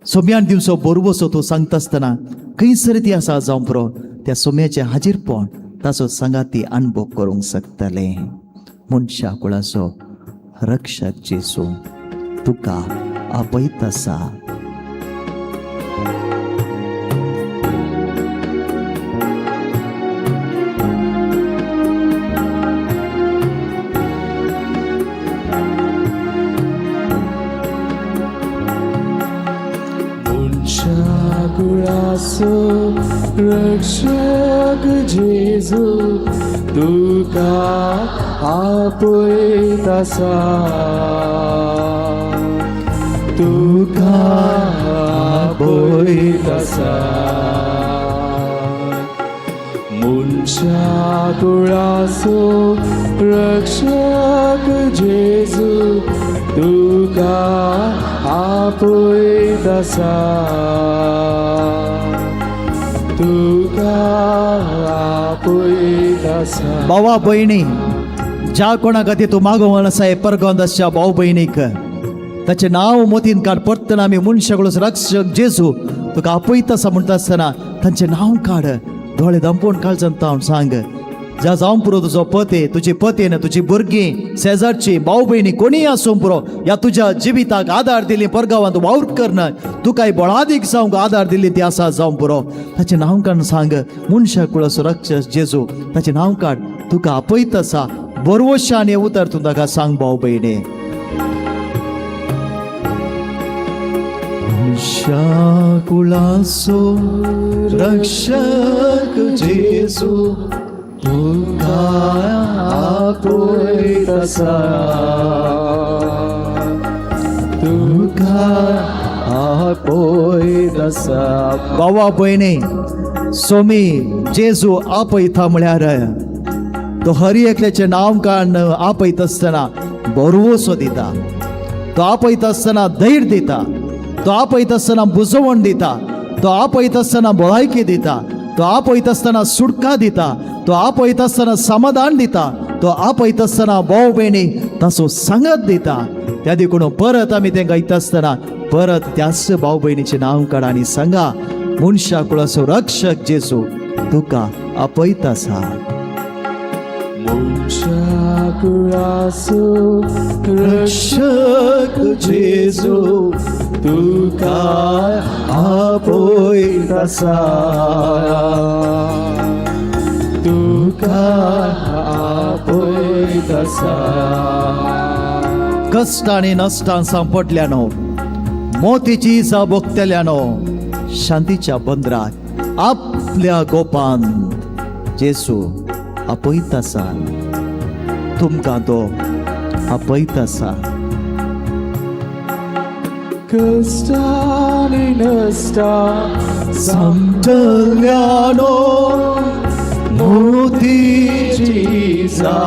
सोम्यान दिवचो बरवसो तो सांगता आसतना खंयसर ती आसा जावं पुरो त्या सोम्याचें हाजीरपण ताचो सांगाती अणभव करूंक शकतले. मनशा कुळाचो रक्षक जेसू तुका आपयत आसा. कुळासो रक्षक जेजू तुका आपयत आसा. तुका आपयत आसा. मनशा कुळासो रक्षक जेजू तुका आपयत आसा. तुका आपयत आसा. भावा बहिणी, ज्या कोणा खातीर तूं मागोवन आसा हे परगोंद आसच्या भाव भयणीक ताचें नांव मोतीन काड. परतून आमी मनशाकडून रक्षक जेजू तुका आपयत आसा म्हणटा आसतना तांचें नांव काड. दोळे दंपोवन काळजांत तावन सांग, ज्या जावं पुरो तुजो पती, तुजी पतीन, तुजी भुरगीं, शेजारची, भाव भयणी कोणीय आसूं पुरो, ह्या तुज्या जिविताक आदार दिली परगांवांत वावर करना, तुकाय बळादीक जावंक आदार दिली ती आसा जावं पुरो, ताचें नांव काडून सांग. मनशा कुळासो रक्षक जेजू ताचें नांव काड. तुका आपयत आसा. बरवशान हें उतर तूं ताका सांग भाव भयणी. मनशा कुळासो रक्षक जेजू तुका आपयत आसा. तुका आपयत आसा. भावा भयणी, सोमी जेजू आपयता म्हळ्यार तो हर एकल्याचें नांव काडून आपयत आसतना बरवसो दिता. तो आपयत आसतना धैर्य दिता. तो आपयत आसतना बुजवण दिता. तो आपयत आसतना भलायकी दिता. तो आपयत आसतना सुटका दिता. तो आपयत आसतना समाधान दिता. तो आपयत आसतना भाव भयणी ताचो सांगत दिता. त्या देखून परत आमी तें गायता आसतना परत त्याच भाव भयणीचें नांव काडा आनी सांगा, मनशा कुळासो रक्षक जेजू तुका आपयत आसा. मनशा कुळासो रक्षक जेजू तुका आपयत आसा. तुका आपयत आसा. कष्ट आनी नश्टान सांपटल्यानो, मोतीची इजा भोगतल्यानो, शांतीच्या बंदराक आपल्या गोपान जेजू आपयत आसा. तुमकां तो आपयत आसा. कष्टांनी नश्टा सांपटल्यानो, मोतीची इजा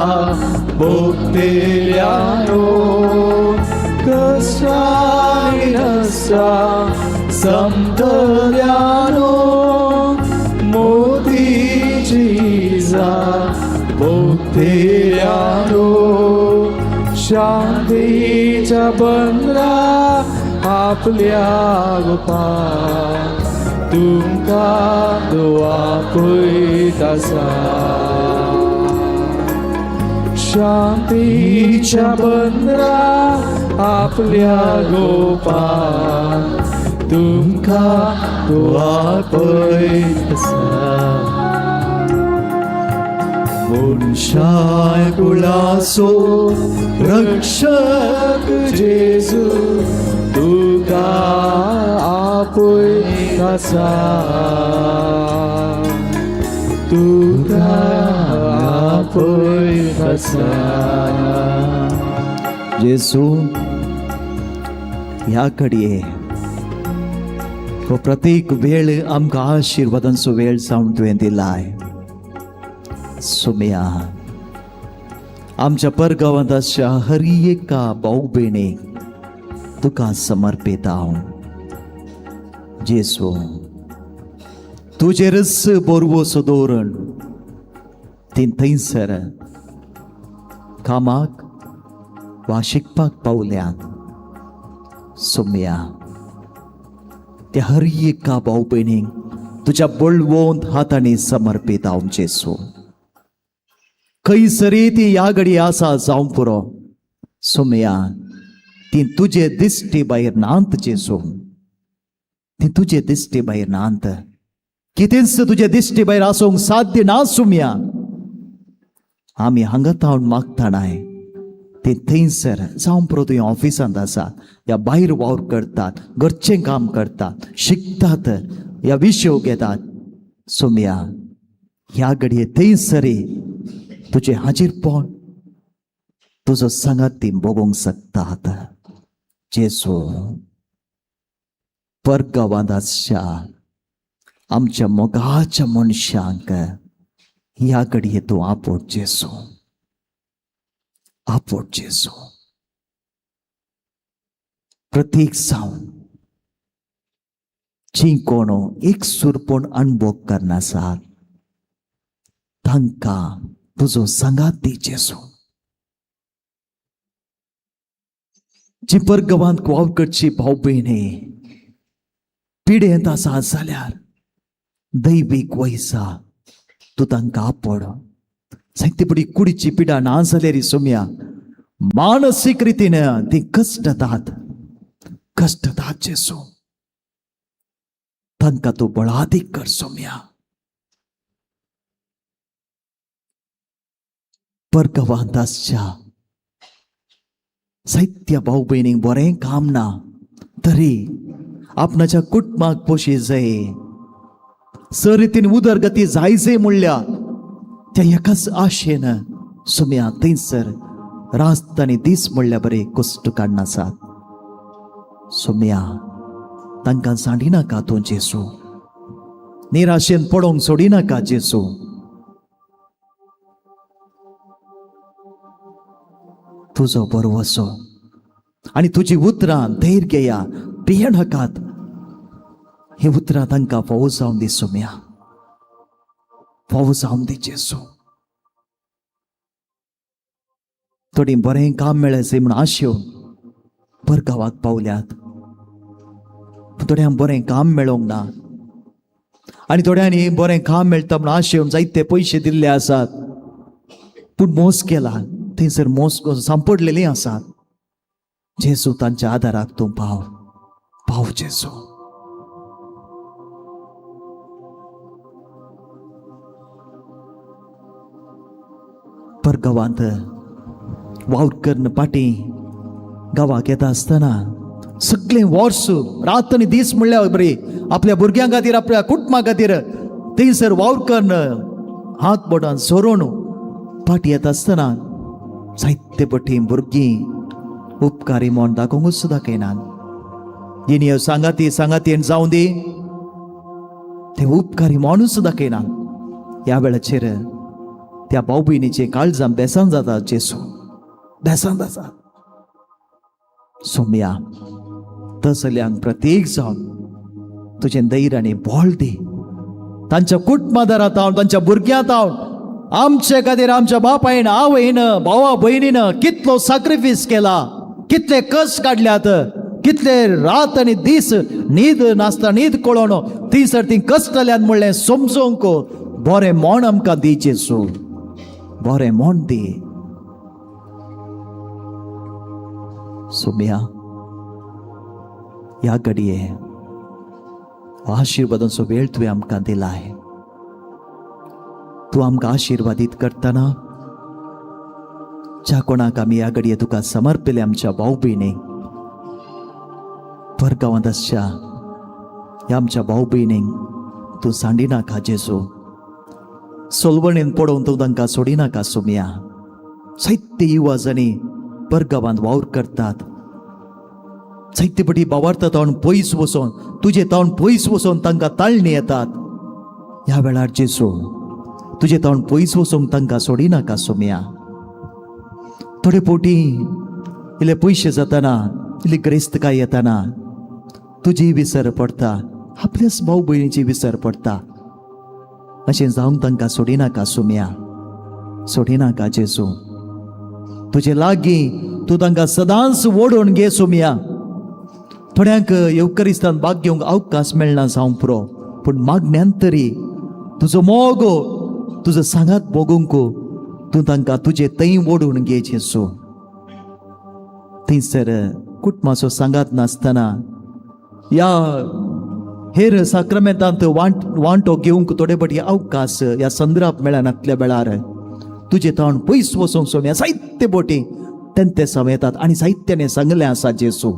भोगतल्यानो. कष्टांनी नश्टा सांपटल्यानो, मोतीची इजा भोगतल्यानो. शांतीच्या बंदरा आपल्या गोपान तुमकां तो आपयत आसा. शांतीच्या बंदरा आपल्या गोपान तुमकां तो आपयत आसा. मनशा कुळासो रक्षक जेजू तुका आपयत आसा. तुका आपयत आसा. जेजू ह्या घडये हो प्रत्येक वेळ आमकां आशिर्वादांचो वेळ जावन तुवें दिलाय. सुमया आमच्या परगांवांत आसच्या हर एका भाऊ भयणीक तुका समर्पित हांव. जेजू तुजेरच बरवसो दवरून ती थंयसर कामाक वा शिकपाक पावल्यात. सुमया त्या हर एका भाऊ भयणीक तुज्या बळवंत हातांनी समर्पित हांव. जेजू खंयसरी ती ह्या घडी आसा जावं पुरो, सोमया ती तुझे दिश्टी भायर नांत जेसू, ती तुझे दिश्टी भायर नांत. कितेंच तुझे दिश्टी भायर आसूंक साध्य ना सुम्या. आमी हांगा थावन मागतानाय ते थंयसर जावं पुरो तुवें ऑफिसांत आसा या भायर वावर करतात, घरचें काम करतात, शिकतात या विशय घेतात. सोम्या ह्या घडये थंयसरी तुजें हाजीरपण, तुजो संगाती भोगूंक शकतात. जेसू परगांवांत आसच्या आमच्या मोगाच्या मनशांक ह्या घडये तूं आपट जेसू, आपट जेसू. प्रत्येक जावन जी कोण एक सुरपण अणभव करनासात तांकां तुजो सांगात दी जेसू. जी परगांवांत वावर करची भाव भयणी पिडेंत आसात जाल्यार दैवीक वयसा तूं तांकां आपड. साहित्यपडी कुडीची पिडा ना जाल्यार सोम्या मानसीक रितीन ती कश्टतात जेसू. तांकां तूं बळादीक कर सोम्या. परगांवांत आसच्या साहित्य भाव भयणीक बरें काम ना तरी आपणाच्या कुटुंबाक पोशी जाय, सरितीन उदरगती जायचे म्हणल्या त्या एकाच आशेन सोम्या थंयसर रास्त आनी दीस म्हणल्या बरे कश्ट काडनासात. सोम्या तांकां सांडिनाका तूं जेसू, निराशेन पडोवंक सोडिनाका जेसू. तुजो बरवसो आनी तुजी उतरां धैर्य या भियेनाकात. हे उतरां तांकां फावो जावन दी सोम्या, फावो जावन दी जेसू. थोडी बरें काम मेळ्ळें म्हूण आशयो परगांवाक पावल्यात. थोड्यांक बरें काम मेळोंक ना आनी थोड्यांनी बरें काम मेळटा म्हूण आशेवन जायते पयशे दिल्ले आसात पूण मोस केला, थंयसर मोस सांपडलेलीं आसात. जेसू तांच्या आदाराक तूं पाव, पाव जेसू. परगांवांत वावर करन पाटी गांवाक येता आसतना सगळें वर्स रात आनी दीस म्हणल्यार बरी आपल्या भुरग्यां खातीर, आपल्या कुटुंबा खातीर थंयसर वावर करन हात बोटान सोरोन पाटी येता आसतना जायते पटी भुरगीं उपकारी म्हूण दाखोवंक सुद्दां कळनात. जेणी सांगाती जावं दी ते उपकारी म्हणून सुद्दां कळनात. ह्या वेळाचेर त्या भाव भयणीचे काळजां बेसान जातात जेसू, बेसान जातात. सोम्या तसल्यांक प्रत्येक जावन तुजें धैर्य आनी बोळ दी. तांच्या कुटुंबादारांत हांव, तांच्या भुरग्यांत हांव, आमचे खातीर आमच्या बापायन, आवयन, भावा भयणीन कितलो सॅक्रिफायस केला, कितले कश्ट काडल्यात, कितले रात आनी दीस न्हीद नासता, न्हीद कळोन थंयसर ती कश्टल्यान म्हणलें समजोवंक बरें म्हण आमकां दी जेसू, बरें म्हण दी. सोम्या ह्या घडये आशिर्वादाचो वेळ तुवें आमकां दिलाय. तूं आमकां आशिर्वादीत करतना ज्या कोणाक आमी ह्या घडये तुका समर्पिले आमच्या भाव भयणीक, परगांवांत आसच्या ह्या आमच्या भाव भयणीक तूं सांडिनाका जेसू. सोलवणेन पडोवन तूं तांकां सोडिनाका सोम्या. साहित्य युवा जणी परगांवांत वावर करतात, साहित्य पटी भावार्थ तावन पयस वचोन, तुजे तावन पयस वचोन तांकां ताळणी येतात. ह्या वेळार जेसू तुजे तावन पयस वचोंक तांकां सोडिनाका सोम्या. थोडे पोटी इल्ले पयशे जाताना, इल्ली ग्रेस्तकाय येताना तुजी विसर पडटा, आपल्याच भाव भयणीची विसर पडटा. अशें जावंक तांकां सोडिनाका सोम्या, सोडिनाका जेसू. तुजे लागीं तूं तांकां सदांच ओडून घे सोम्या. थोड्यांक येवकरिस्तान भाग घेवंक अवकाश मेळना जावं पुरो, पूण मागण्यांत तरी तुजो मोगो, तुजो सांगात भोगूंक तूं तांकां तुजे थंय ओडून घे जेसू. थंयसर कुटुंबाचो सांगात नासतना ह्या हेर साक्रमेंतांत वांटो घेवंक थोडे फाटी अवकाश ह्या संदर्भात मेळनातल्या वेळार तुजे तोंड पयस वचोंक सोम्या जायते बोटी तेंते येतात आनी साहित्याने सांगलें आसा जेसू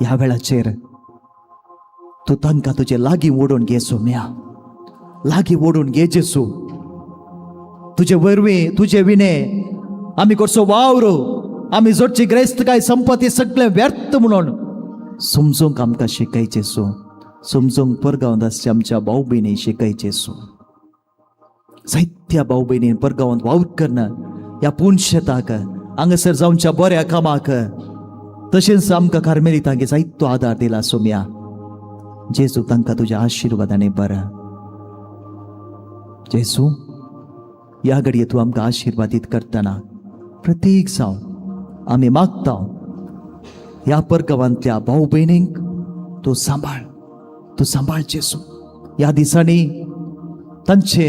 ह्या वेळाचेर तूं तांकां तुजे लागीं ओडून घे सोम्या, लागीं ओडून घे जेसू. तुजे वरवीं तुजे विणे आमी कसो वावर आमी जोडची ग्रेस्त संपत्ती सगळें व्यर्थ म्हणून समजूंक आमकां शिकय जेसू. समजूंक परगांवांत आसचे आमच्या भाऊ भयणी शिकय जेसू. साहित्या भाऊ भयणीन परगांवांत वावर करना ह्या पुणशेताक हांगासर जावच्या बऱ्या कामाक तशेंच आमकां कार्मेलितांगे जायतो आदार दिला सोम्या. जेसू तांकां तुज्या आशिर्वादाने बर. जेसू ह्या घडये तूं आमकां आशिर्वादीत करतना प्रत्येक जावन आमी मागता ह्या परगांवांतल्या भाऊ भयणींक तूं सांबाळ जेसू. ह्या दिसांनी तांचे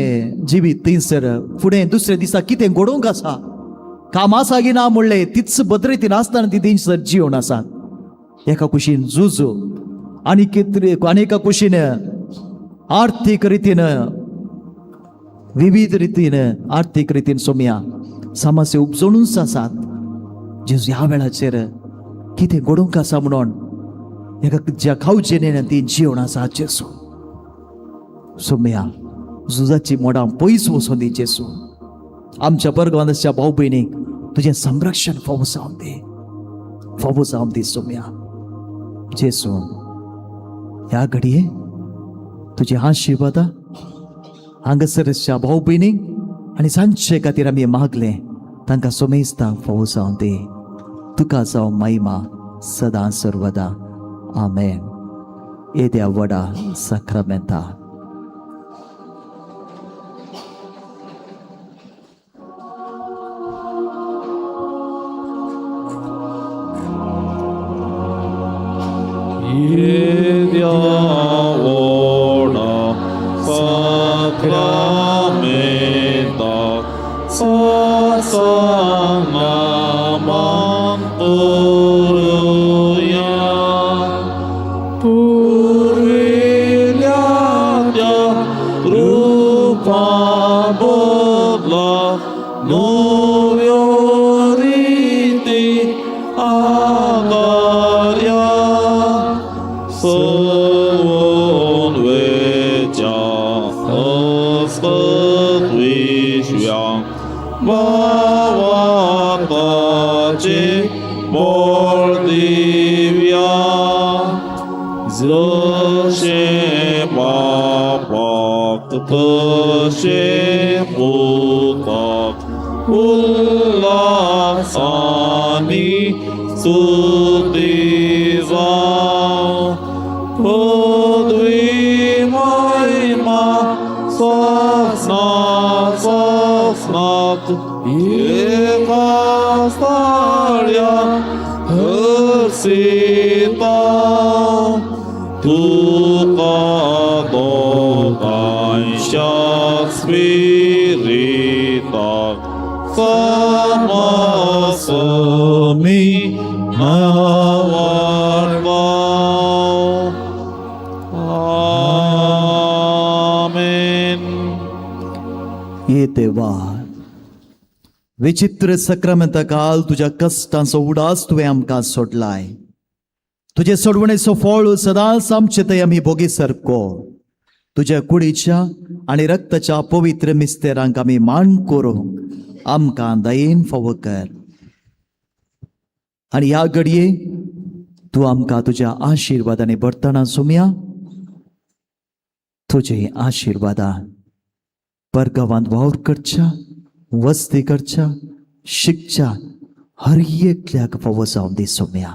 जिवीत थंयसर फुडें दुसऱ्या दिसा कितें घडोवंक आसा काम आसा की ना म्हणलें तीच बद्रेतीन आसतना ती थंयसर जिवन आसात. एका कुशीन झुजू आनी एका कुशीन आर्थीक रितीन विविध रितीन आर्थीक रितीन सोम्या समस्या उपजोवनूच आसात. जेजू ह्या वेळाचेर कितें घडोवंक आसा म्हणून एका ज्या खावचें ती जिवन आसा जेसू. सोम्या झुजाची मोडां पयस वचून दी जेसू. आमच्या परगांवांतच्या भाऊ भयणीक तुजें संरक्षण फावो जावन दी सोम्या. जेसू ह्या घडये तुजी आशिर्वादा हांगासरच्या भाऊ भयणीक आनी सांजचे खातीर आमी मागलें तांकां सोमेस्तांक फावो जावन दी. तुका जावं महिमा सदां सर्वदा. आमेन. येद्या vada साक्रामेंता. Yedia ora sacramenta sasana manturuya purvilya rupa bodla novioriti agarya Săvon vecea ăspătuișvea Vavatace mordivia Zășe papac tășe putac Ulasani sudizau Podvimajma sasnat Eva starja hrsita Tuka dokaņša spirita Samasami navarvau ये देवा विचित्र सक्रमंत काल तुझ्या कष्टांचो उडास तुवें आमकां सोडलाय. तुजे सोडवणेचो फळ सदांच आमचे थंय आमी भोगी सरको. तुज्या कुडीच्या आनी रक्ताच्या पवित्र मिस्तेरांक आमी मान करूंक आमकां दयेन फावो कर. आनी ह्या घडये तूं आमकां तुज्या आशिर्वादांनी भरतना सोम्या. तुजे आशिर्वादान परगांवांत वावर करच्या वस्ती करच्या शिकच्या हर एकल्याक फावो जावन दी सोम्या.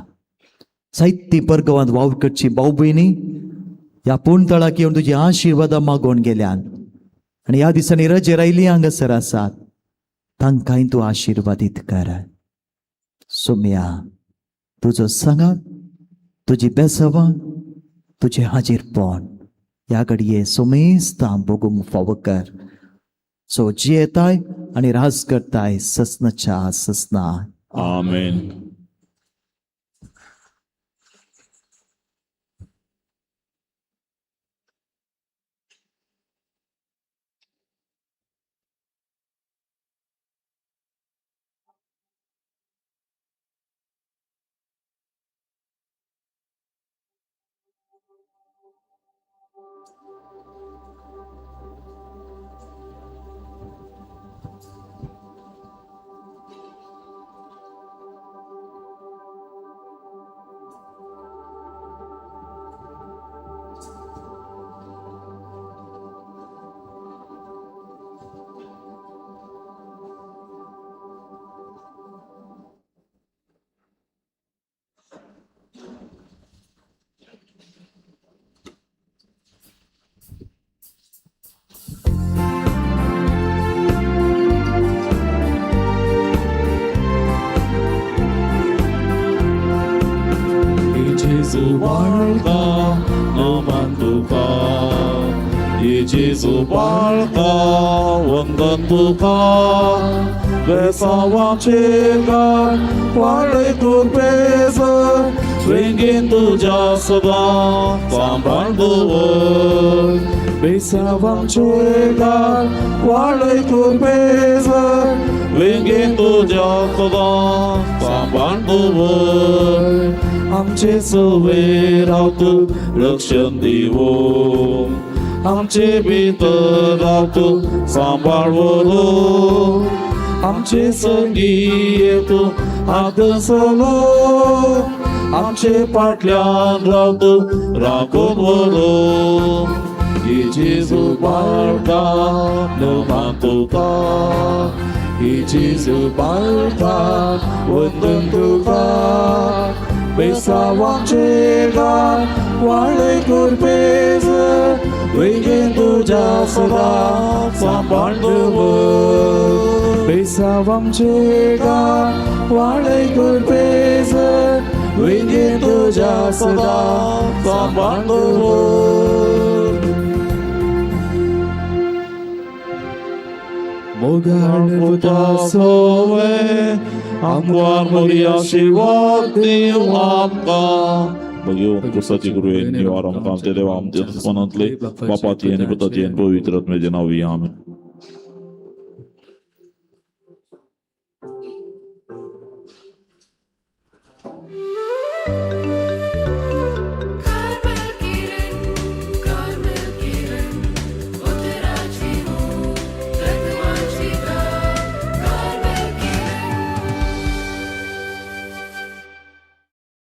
साहित्य परगांवांत वावर करची भाऊ भयणी ह्या पोंडतळाक येवन तुजी आशिर्वादां मागोवन गेल्यान आनी ह्या दिसांनी रजे आयली हांगासर आसात तांकांय तूं आशिर्वादीत कर. सोम्या तुजो सांगात तुजी बेसवां तुजें हाजीरपण ह्या घडये सोमेस्तां भोगूंक फावो कर. सो जियेताय आनी राज करताय ससनाच्या ससना. Amen. 예수 밝아 너만 두가 예수 밝아 원건 두가 bersawang cekar walai kurpesa ringin tu jasada sampan duwa bersawang cekar walai kurpesa ringin tu jasada sampan duwa आमचे सवे रावतू रक्षण दिवो आमचे भितर रावतू सांभाळवलो आमचे संगी येतो आदसलो आमचे फाटल्यान रावतू राखून वलो जेजू बाळका नमान तुका जेजू बाळका वंदन तुका bersawang cekar walai kurpesa ringin tu jasada sampan duwa bersawang cekar walai kurpesa ringin tu jasada sampan duwa Mogar puta sowe Amwar Maria Shiva Dev Amka Bagi kusaci guru ini orang kamte dewa amte manatli bapati ini putati ini pavitra atme janavi amen